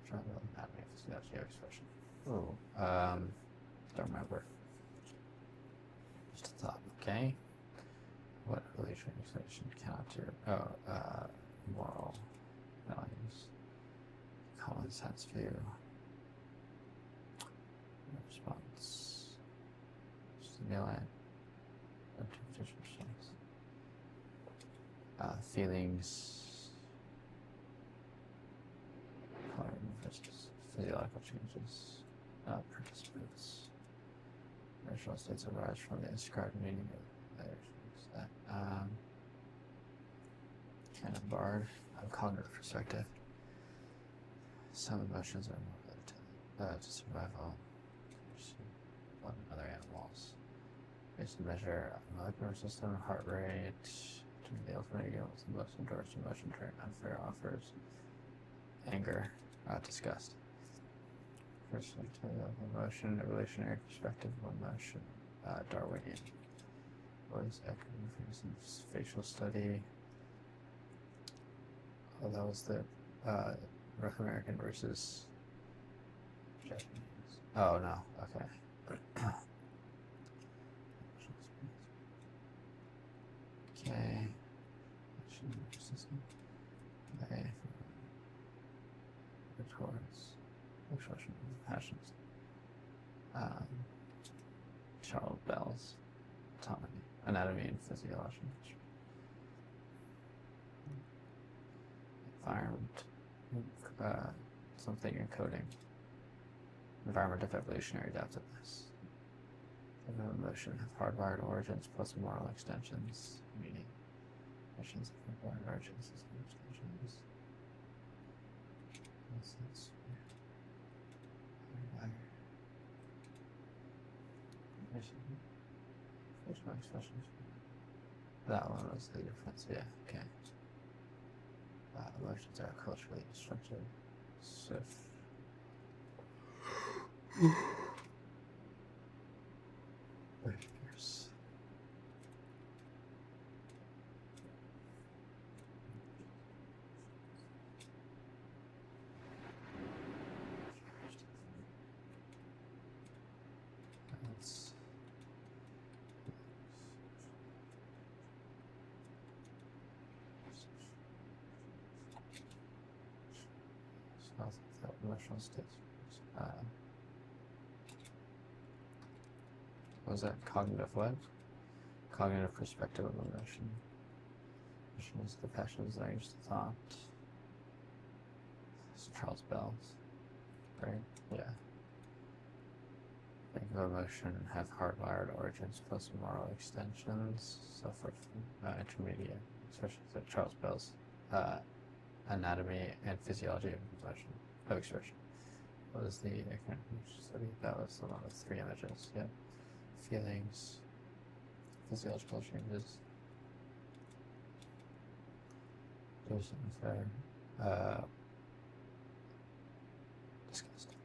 Try to anatomy of physiology expression. Oh, don't remember. Just a thought. Okay. What evolutionary explanation cannot do? Moral values. Common sense view. Response. Stimulant. Interpretation response. Feelings. Physiological changes. Participants. Rational states arise from the inscribed meaning of that. Canon Bard. Cognitive perspective. Some emotions are more related to survival than other animals. Based on measure molecular system, heart rate, to the ultimate yields, the most endorsed emotion trait, unfair offers, anger, disgust. Perspective of emotion, evolutionary perspective of emotion, Darwinian. What is economic facial study? Oh, that was the North American versus Japanese. Oh no, okay. Okay. Okay. Towards expression of passions. Charles Bell's anatomy and physiology. Environment. Something encoding. Environment of evolutionary adaptiveness. Emotion have hardwired origins plus moral extensions. Meaning, emotions have hardwired origins plus moral extensions. Facial expressions. That one was the difference. Yeah. Okay. Emotions are culturally destructive. Swift. Behaviors. Emotional states. What was that? Cognitive what? Cognitive perspective of emotion. Emotion is the passions that used to thought. It's Charles Bell's, right? Yeah. Think of emotion have hardwired origins plus moral extensions. Suffer from intermediate, especially Charles Bell's anatomy and physiology of emotion. Of expression. What was the study? That was the one with 3 images. Yeah. Feelings, physiological changes. There's unfair. Disgust.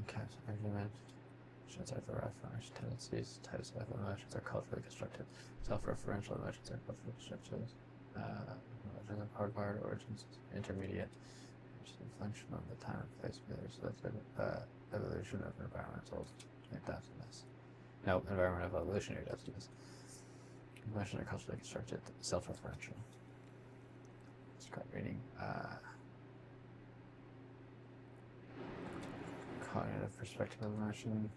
Katkov argument. Emotions are derived from our tendencies. Types of emotions are culturally constructed. Self-referential emotions are culturally constructed. Emotions have hardwired origins. Intermediate. Function of the time and place evolution of environmental adaptiveness. No, environment of evolutionary adaptiveness. Emotions are culturally constructed, self-referential. Describe reading. Cognitive perspective of emotion.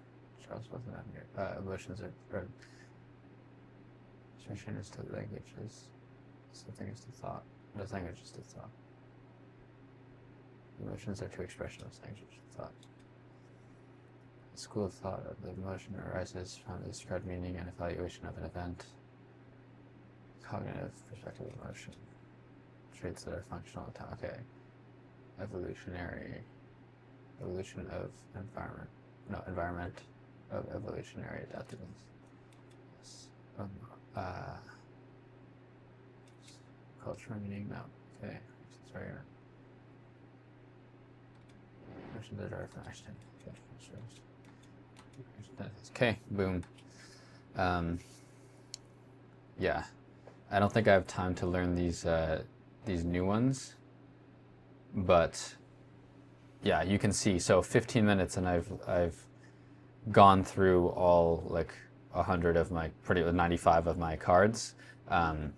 Charles wasn't on here. Emotions are expression is to languages. Something is to thought. No language is to thought. Emotions are to expression of language thought. The school of thought of the emotion arises from the described meaning and evaluation of an event. Cognitive perspective of emotion. traits that are functional to time. Okay. Evolution of environment. No, environment of evolutionary adaptiveness. Yes. Culture meaning, no. Okay. Sorry. Emotions are derived from action. Okay. Boom. Yeah. I don't think I have time to learn these new ones, but yeah, you can see. So 15 minutes, and I've gone through all like 100 of my 95 of my cards, and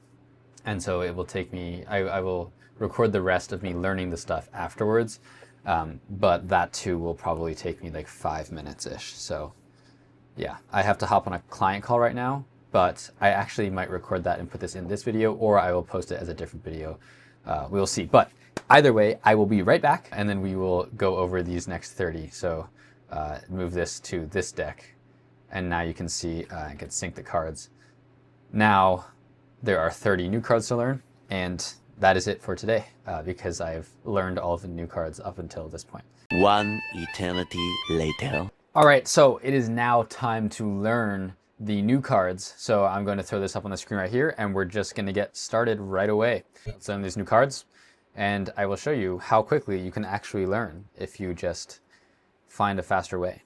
so it will take me. I will record the rest of me learning the stuff afterwards, but that too will probably take me like 5 minutes ish. So yeah, I have to hop on a client call right now, but I actually might record that and put this in this video, or I will post it as a different video. We'll see. But either way, I will be right back, and then we will go over these next 30. So move this to this deck, and now you can see I can sync the cards. Now there are 30 new cards to learn, and that is it for today, because I've learned all of the new cards up until this point. One eternity later. All right, so it is now time to learn the new cards. So I'm going to throw this up on the screen right here, and we're just going to get started right away. Let's learn these new cards, and I will show you how quickly you can actually learn if you just find a faster way.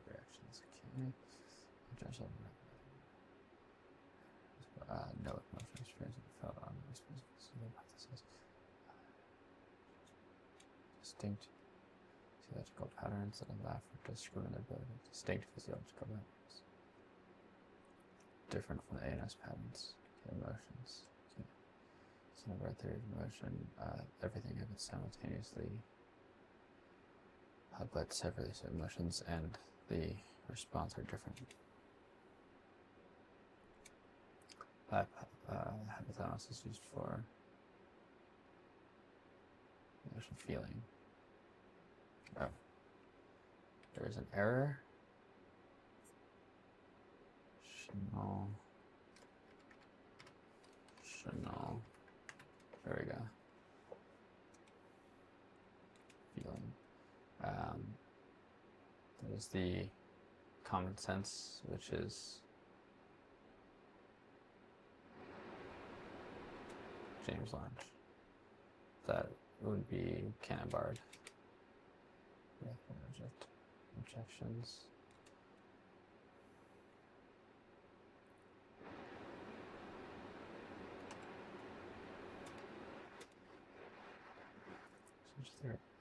Reactions, okay. No emotional experience felt on hypothesis. Distinct physiological patterns that allow for discriminability. Distinct physiological patterns. Different from the ANS patterns. Okay, emotions. Okay. So number theory of emotion, everything happens simultaneously. But separately, so emotions and the response are different. Hypothalamus is used for emotional feeling. Oh, there is an error. Chanel. There we go. Feeling. That is the common sense, which is James Lange. That would be Cannabard. Injections.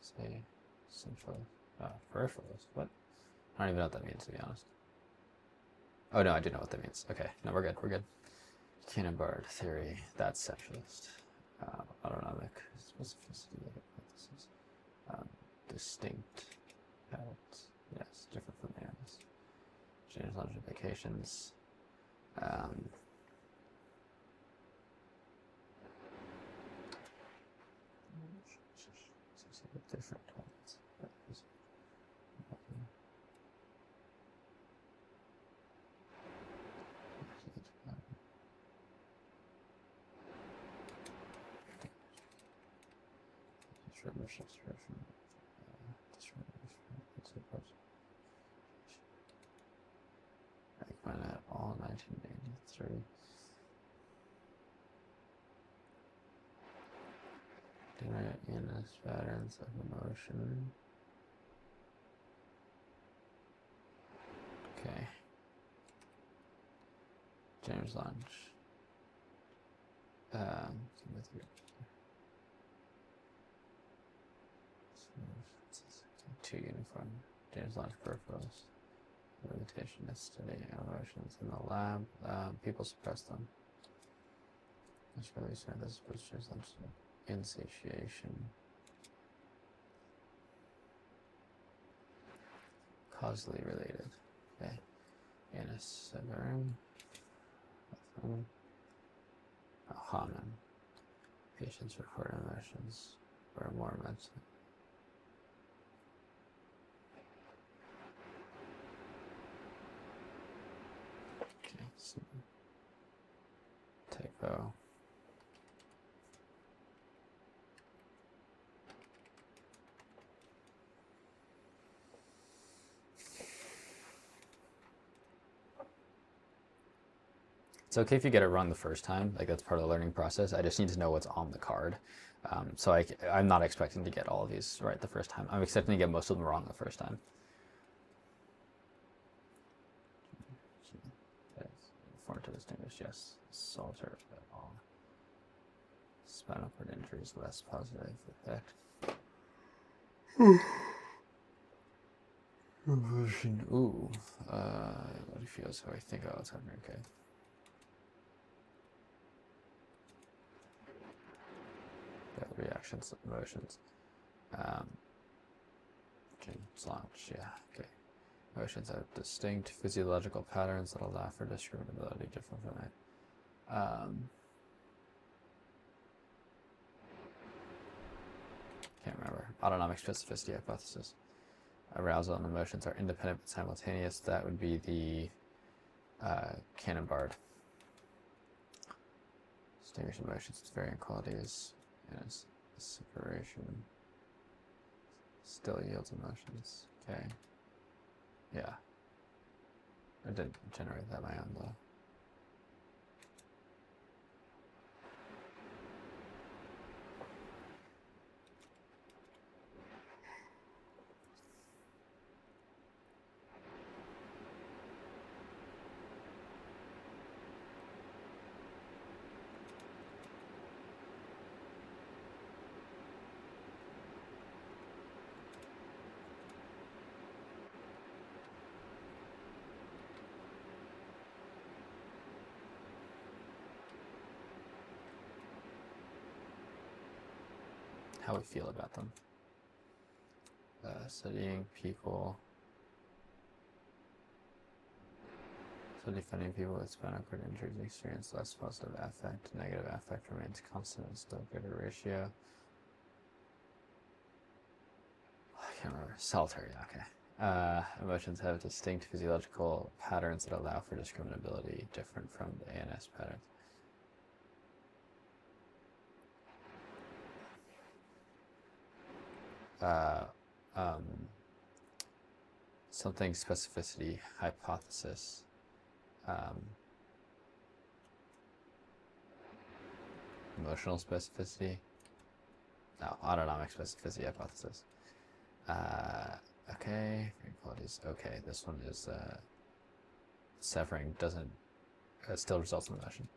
Say central, peripherals. What? I don't even know what that means, to be honest. Oh no, I do know what that means. Okay, no, we're good. We're good. Cannabard theory. That's centralist. Autonomic specificity of hypothesis. Distinct patterns. Yes, different from the others. James Lange implications. Different ones. Ekman at all 1983. In patterns of emotion. Okay. James Lange. Too uniform. James Lange peripherals. Limitation is studying emotions in the lab. People suppress them. That's really sad. This is James Lange. Insatiation. Causally related. Okay. Anus severum. Haman. Patients record emotions or more mentally. Typo. It's okay if you get it wrong the first time, like that's part of the learning process. I just need to know what's on the card. I'm not expecting to get all of these right the first time. I'm expecting to get most of them wrong the first time. Important to distinguish, yes, solitary at all. Spinal cord injury is less positive effect. Ooh, what he feels, how I think, oh, it's happening, okay. Reactions, emotions. Okay, launch, yeah, okay. Emotions have distinct physiological patterns that allow for discriminability different from it. Can't remember. Autonomic specificity hypothesis. Arousal and emotions are independent but simultaneous. That would be the Cannon-Bard. Distinguish emotions with varying qualities. And separation still yields emotions. Okay. Yeah. I did generate that by own though. How we feel about them. Studying people. So defending people with spinal cord injuries experience less positive affect. Negative affect remains constant and still greater ratio. I can't remember. Solitary, okay. Emotions have distinct physiological patterns that allow for discriminability, different from the ANS patterns. Something specificity hypothesis. Emotional specificity. No, autonomic specificity hypothesis. Okay, qualities. Okay, this one is severing doesn't still results in emotion.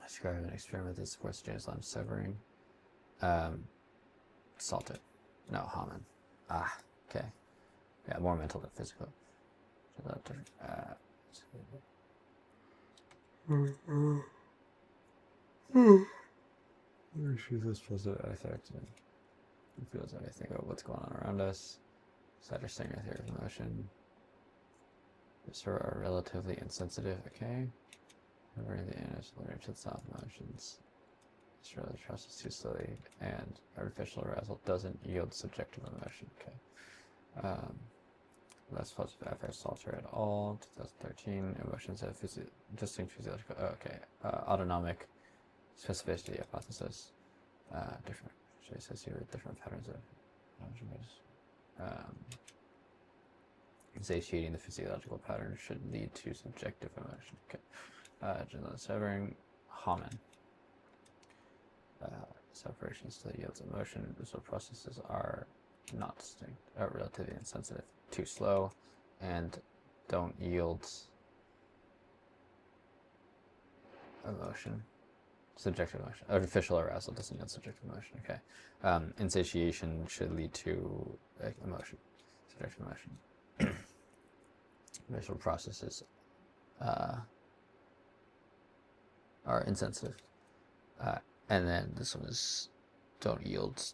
Describe an experiment that supports James Lamb's severing. Salted. No, Hammond. Ah, okay. Yeah, more mental than physical. This positive affect and feels everything about what's going on around us. Cider singer theory of emotion. These are relatively insensitive, okay? Remembering the inner to soft emotions. This really process too slowly, and artificial arousal doesn't yield subjective emotion, okay? Less positive affect salter at all. 2013. Emotions have distinct physiological. Oh, okay. Autonomic specificity hypothesis. Different. Should I associate with different patterns of satiating the physiological pattern should lead to subjective emotion. Okay. General severing. Hammond. Separation still yields emotion. Visual processes are not distinct, relatively insensitive, too slow, and don't yield emotion. Subjective emotion. Artificial arousal doesn't yield subjective emotion. Okay. Insatiation should lead to emotion. Subjective emotion. Visual processes are insensitive. And then this one is don't yield.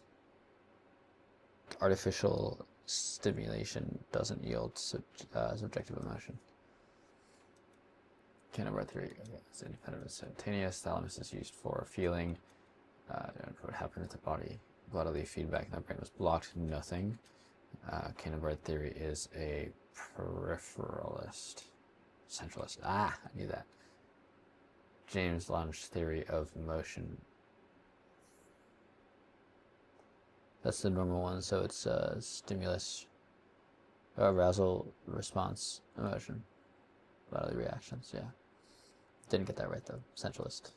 Artificial stimulation doesn't yield subjective emotion. Cannon-Bard theory is independent and simultaneous. Thalamus is used for feeling. What happened to the body? Bodily feedback in the brain was blocked. Nothing. Cannon-Bard theory is a peripheralist. centralist. Ah, I knew that. James Lange theory of motion. That's the normal one, so it's stimulus, arousal, response, emotion, bodily reactions, yeah. Didn't get that right though, centralist.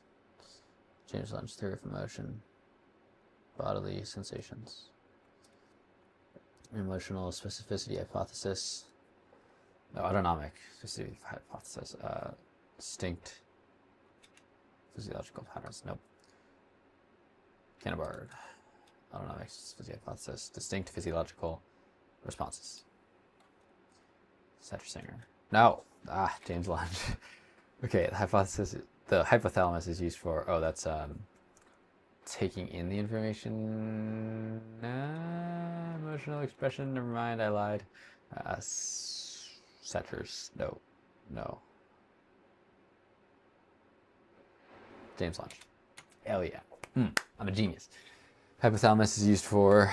James Lange theory of motion, bodily sensations. Emotional specificity hypothesis. No, autonomic specificity hypothesis. Distinct physiological patterns. Nope. Cannabard. Autonomic specificity hypothesis. Distinct physiological responses. Singer. No. Ah, James Lange. Okay, the hypothesis. The hypothalamus is used for. Oh, that's taking in the information. Emotional expression. Never mind, I lied. Setchers. No. James Lange. Hell yeah. I'm a genius. Hypothalamus is used for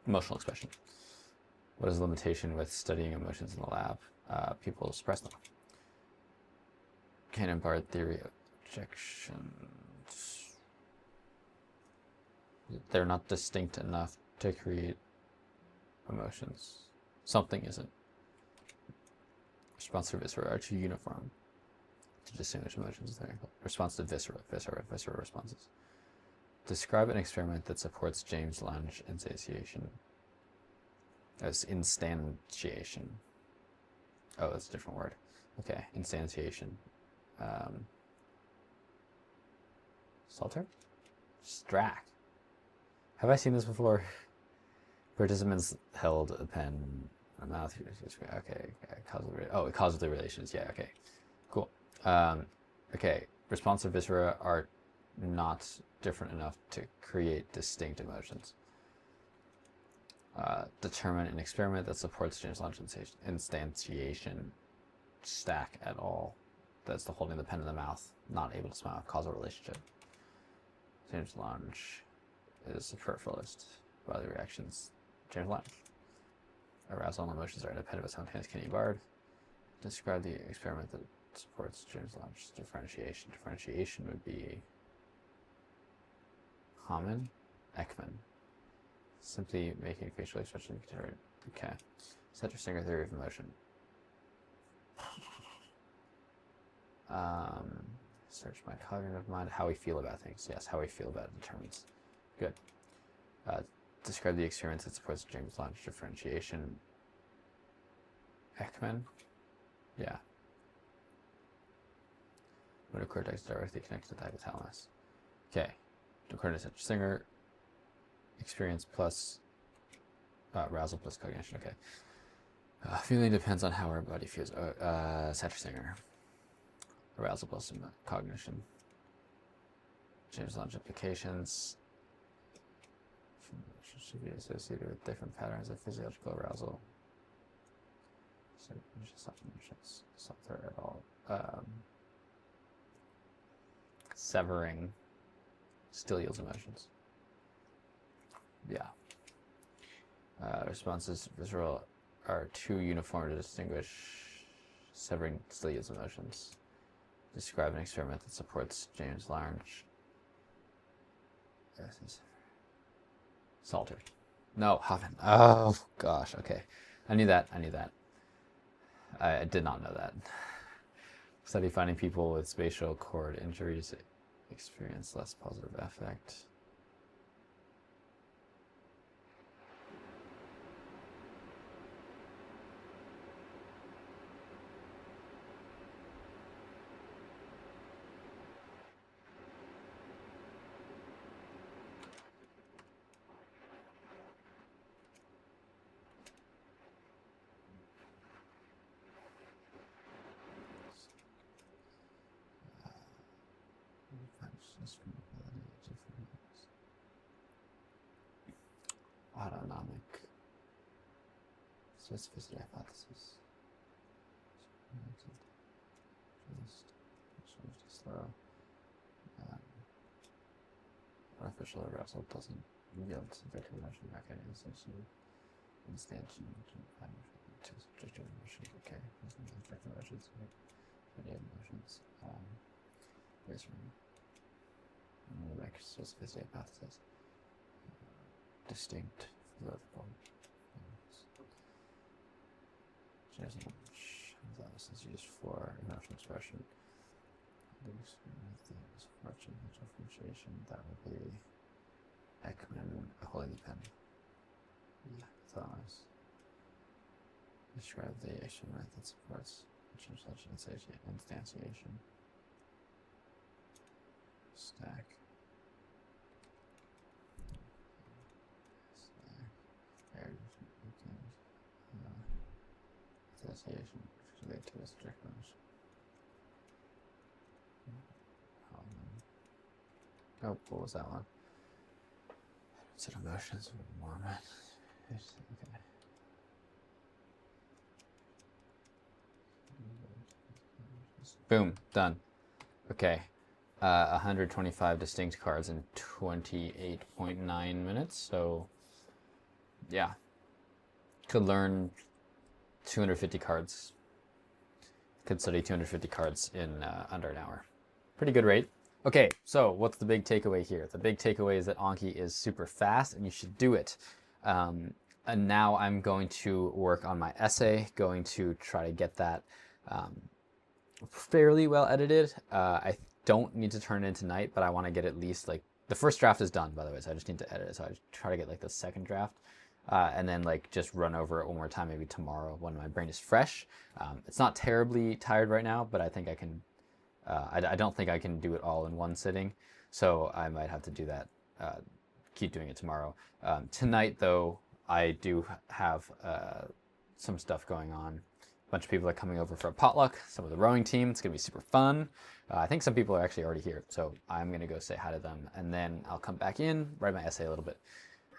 emotional expression. What is the limitation with studying emotions in the lab? People suppress them. Cannon-Bard theory of objections. They're not distinct enough to create emotions. Something isn't. Response to viscera are too uniform to distinguish emotions there. Response to viscera responses. Describe an experiment that supports James Lange instantiation. As instantiation. Oh, that's a different word. Okay, instantiation. Salter? Strack. Have I seen this before? Participants held a pen in the mouth. Okay, causal relations. Yeah, okay, cool. Okay, responsive viscera are not different enough to create distinct emotions. Determine an experiment that supports James Lange instantiation. Stack at all. That's the holding the pen in the mouth, not able to smile. Causal relationship. James Lange is a peripheralist. Bodily reactions. James Lange. Arousal and emotions are independent of simultaneous Cannon-Bard. Describe the experiment that supports James Lange's differentiation. Differentiation would be Hamann, Ekman. Simply making facial expression. Okay. Singer theory of emotion. Search my cognitive mind. How we feel about things. Yes, how we feel about it determines. Good. Describe the experience that supports James Lange differentiation. Ekman. Yeah. Motor cortex directly connected to the hypothalamus. Okay. According to Singer, experience plus arousal plus cognition. Okay. Feeling depends on how our body feels. Singer. Arousal plus cognition. James Lange implications. Should be associated with different patterns of physiological arousal. Something at all. Severing still yields emotions. Yeah. Responses visceral are too uniform to distinguish. Severing still yields emotions. Describe an experiment that supports James Lange. Salter. No, Hoffman. Oh, gosh. Okay. I knew that. I did not know that. Study finding people with spatial cord injuries experience less positive affect. Autonomic specificity hypothesis. Artificial arousal doesn't revealed subjective emotion recognition, instantiation, to subjective emotion. Okay, subjective emotions, ideal emotions. Where's specificity hypothesis. Distinct vertical. This is used for emotional expression. These things for differentiation, that would be Ekman holding the pen. Yeah, thoughts. Describe the action method supports such instantiation. Stack. Association related to this difference. Oh, what was that one? Set emotions with more man. Okay. Boom, done. Okay. 125 distinct cards in 28.9 minutes. So, yeah. Could learn 250 cards. Could study 250 cards in under an hour. Pretty good rate. Okay, so what's the big takeaway here? The big takeaway is that Anki is super fast and you should do it. And now I'm going to work on my essay, going to try to get that fairly well edited. I don't need to turn it in tonight, but I want to get at least like, the first draft is done, by the way, so I just need to edit it. So I try to get like the second draft. And then like just run over it one more time, maybe tomorrow when my brain is fresh. It's not terribly tired right now, but I think I can, I don't think I can do it all in one sitting. So I might have to do that, keep doing it tomorrow. Tonight though, I do have some stuff going on. A bunch of people are coming over for a potluck, some of the rowing team. It's gonna be super fun. I think some people are actually already here. So I'm gonna go say hi to them and then I'll come back in, write my essay a little bit.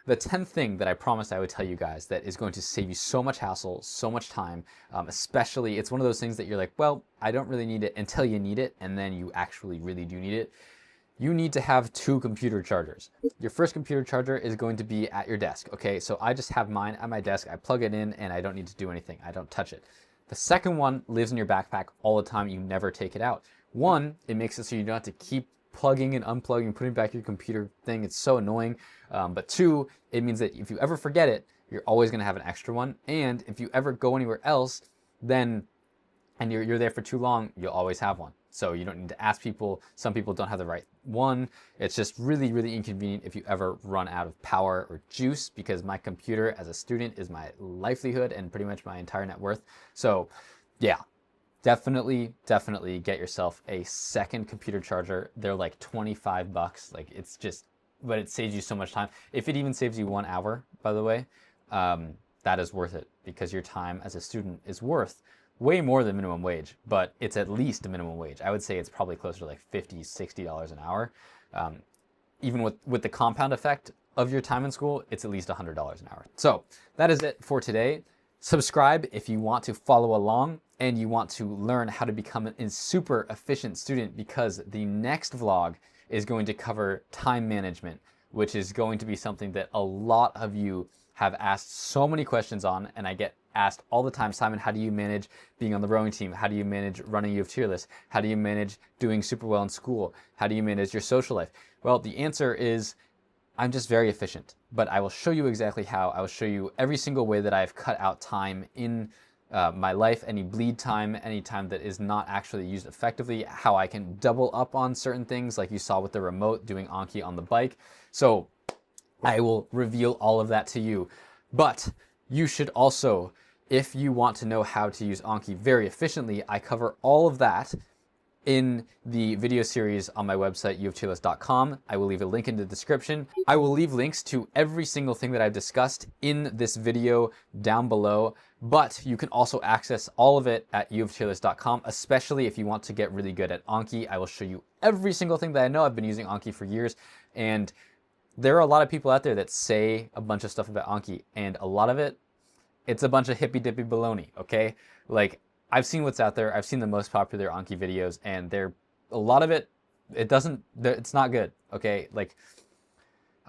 The 10th thing that I promised I would tell you guys that is going to save you so much hassle, so much time, especially it's one of those things that you're like, well, I don't really need it until you need it, and then you actually really do need it. You need to have 2 computer chargers. Your first computer charger is going to be at your desk, okay? So I just have mine at my desk, I plug it in, and I don't need to do anything. I don't touch it. The second one lives in your backpack all the time, you never take it out. One, it makes it so you don't have to keep plugging and unplugging, putting back your computer thing. It's so annoying. But 2, it means that if you ever forget it, you're always going to have an extra one. And if you ever go anywhere else, then, and you're there for too long, you'll always have one. So you don't need to ask people. Some people don't have the right one. It's just really, really inconvenient if you ever run out of power or juice, because my computer as a student is my livelihood and pretty much my entire net worth. So yeah. Definitely get yourself a second computer charger. They're like 25 bucks. Like it's just, but it saves you so much time. If it even saves you 1 hour, by the way, that is worth it, because your time as a student is worth way more than minimum wage, but it's at least a minimum wage. I would say it's probably closer to like $50, $60 an hour. Even with the compound effect of your time in school, it's at least $100 an hour. So that is it for today. Subscribe if you want to follow along and you want to learn how to become a super efficient student, because the next vlog is going to cover time management, which is going to be something that a lot of you have asked so many questions on, and I get asked all the time, Simon, how do you manage being on the rowing team? How do you manage running UofTearless? How do you manage doing super well in school? How do you manage your social life? Well, the answer is I'm just very efficient, but I will show you exactly how. I will show you every single way that I've cut out time in my life, any bleed time, any time that is not actually used effectively, how I can double up on certain things like you saw with the remote doing Anki on the bike. So I will reveal all of that to you. But you should also, if you want to know how to use Anki very efficiently, I cover all of that in the video series on my website, UofTearless.com. I will leave a link in the description. I will leave links to every single thing that I've discussed in this video down below, but you can also access all of it at UofTearless.com, especially if you want to get really good at Anki. I will show you every single thing that I know. I've been using Anki for years, and there are a lot of people out there that say a bunch of stuff about Anki, and a lot of it, it's a bunch of hippy-dippy baloney, okay? Like, I've seen what's out there. I've seen the most popular Anki videos, and a lot of it, it's not good, okay? Like,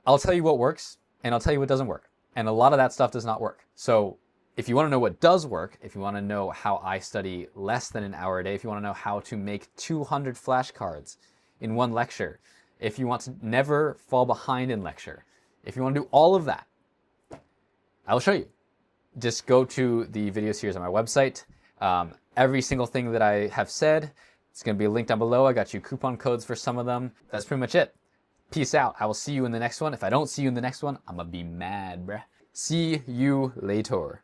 I'll tell you what works, and I'll tell you what doesn't work. And a lot of that stuff does not work. So if you want to know what does work, if you want to know how I study less than an hour a day, if you want to know how to make 200 flashcards in one lecture, if you want to never fall behind in lecture, if you want to do all of that, I will show you. Just go to the video series on my website. Every single thing that I have said, it's going to be linked down below. I got you coupon codes for some of them. That's pretty much it. Peace out. I will see you in the next one. If I don't see you in the next one, I'm going to be mad, bruh. See you later.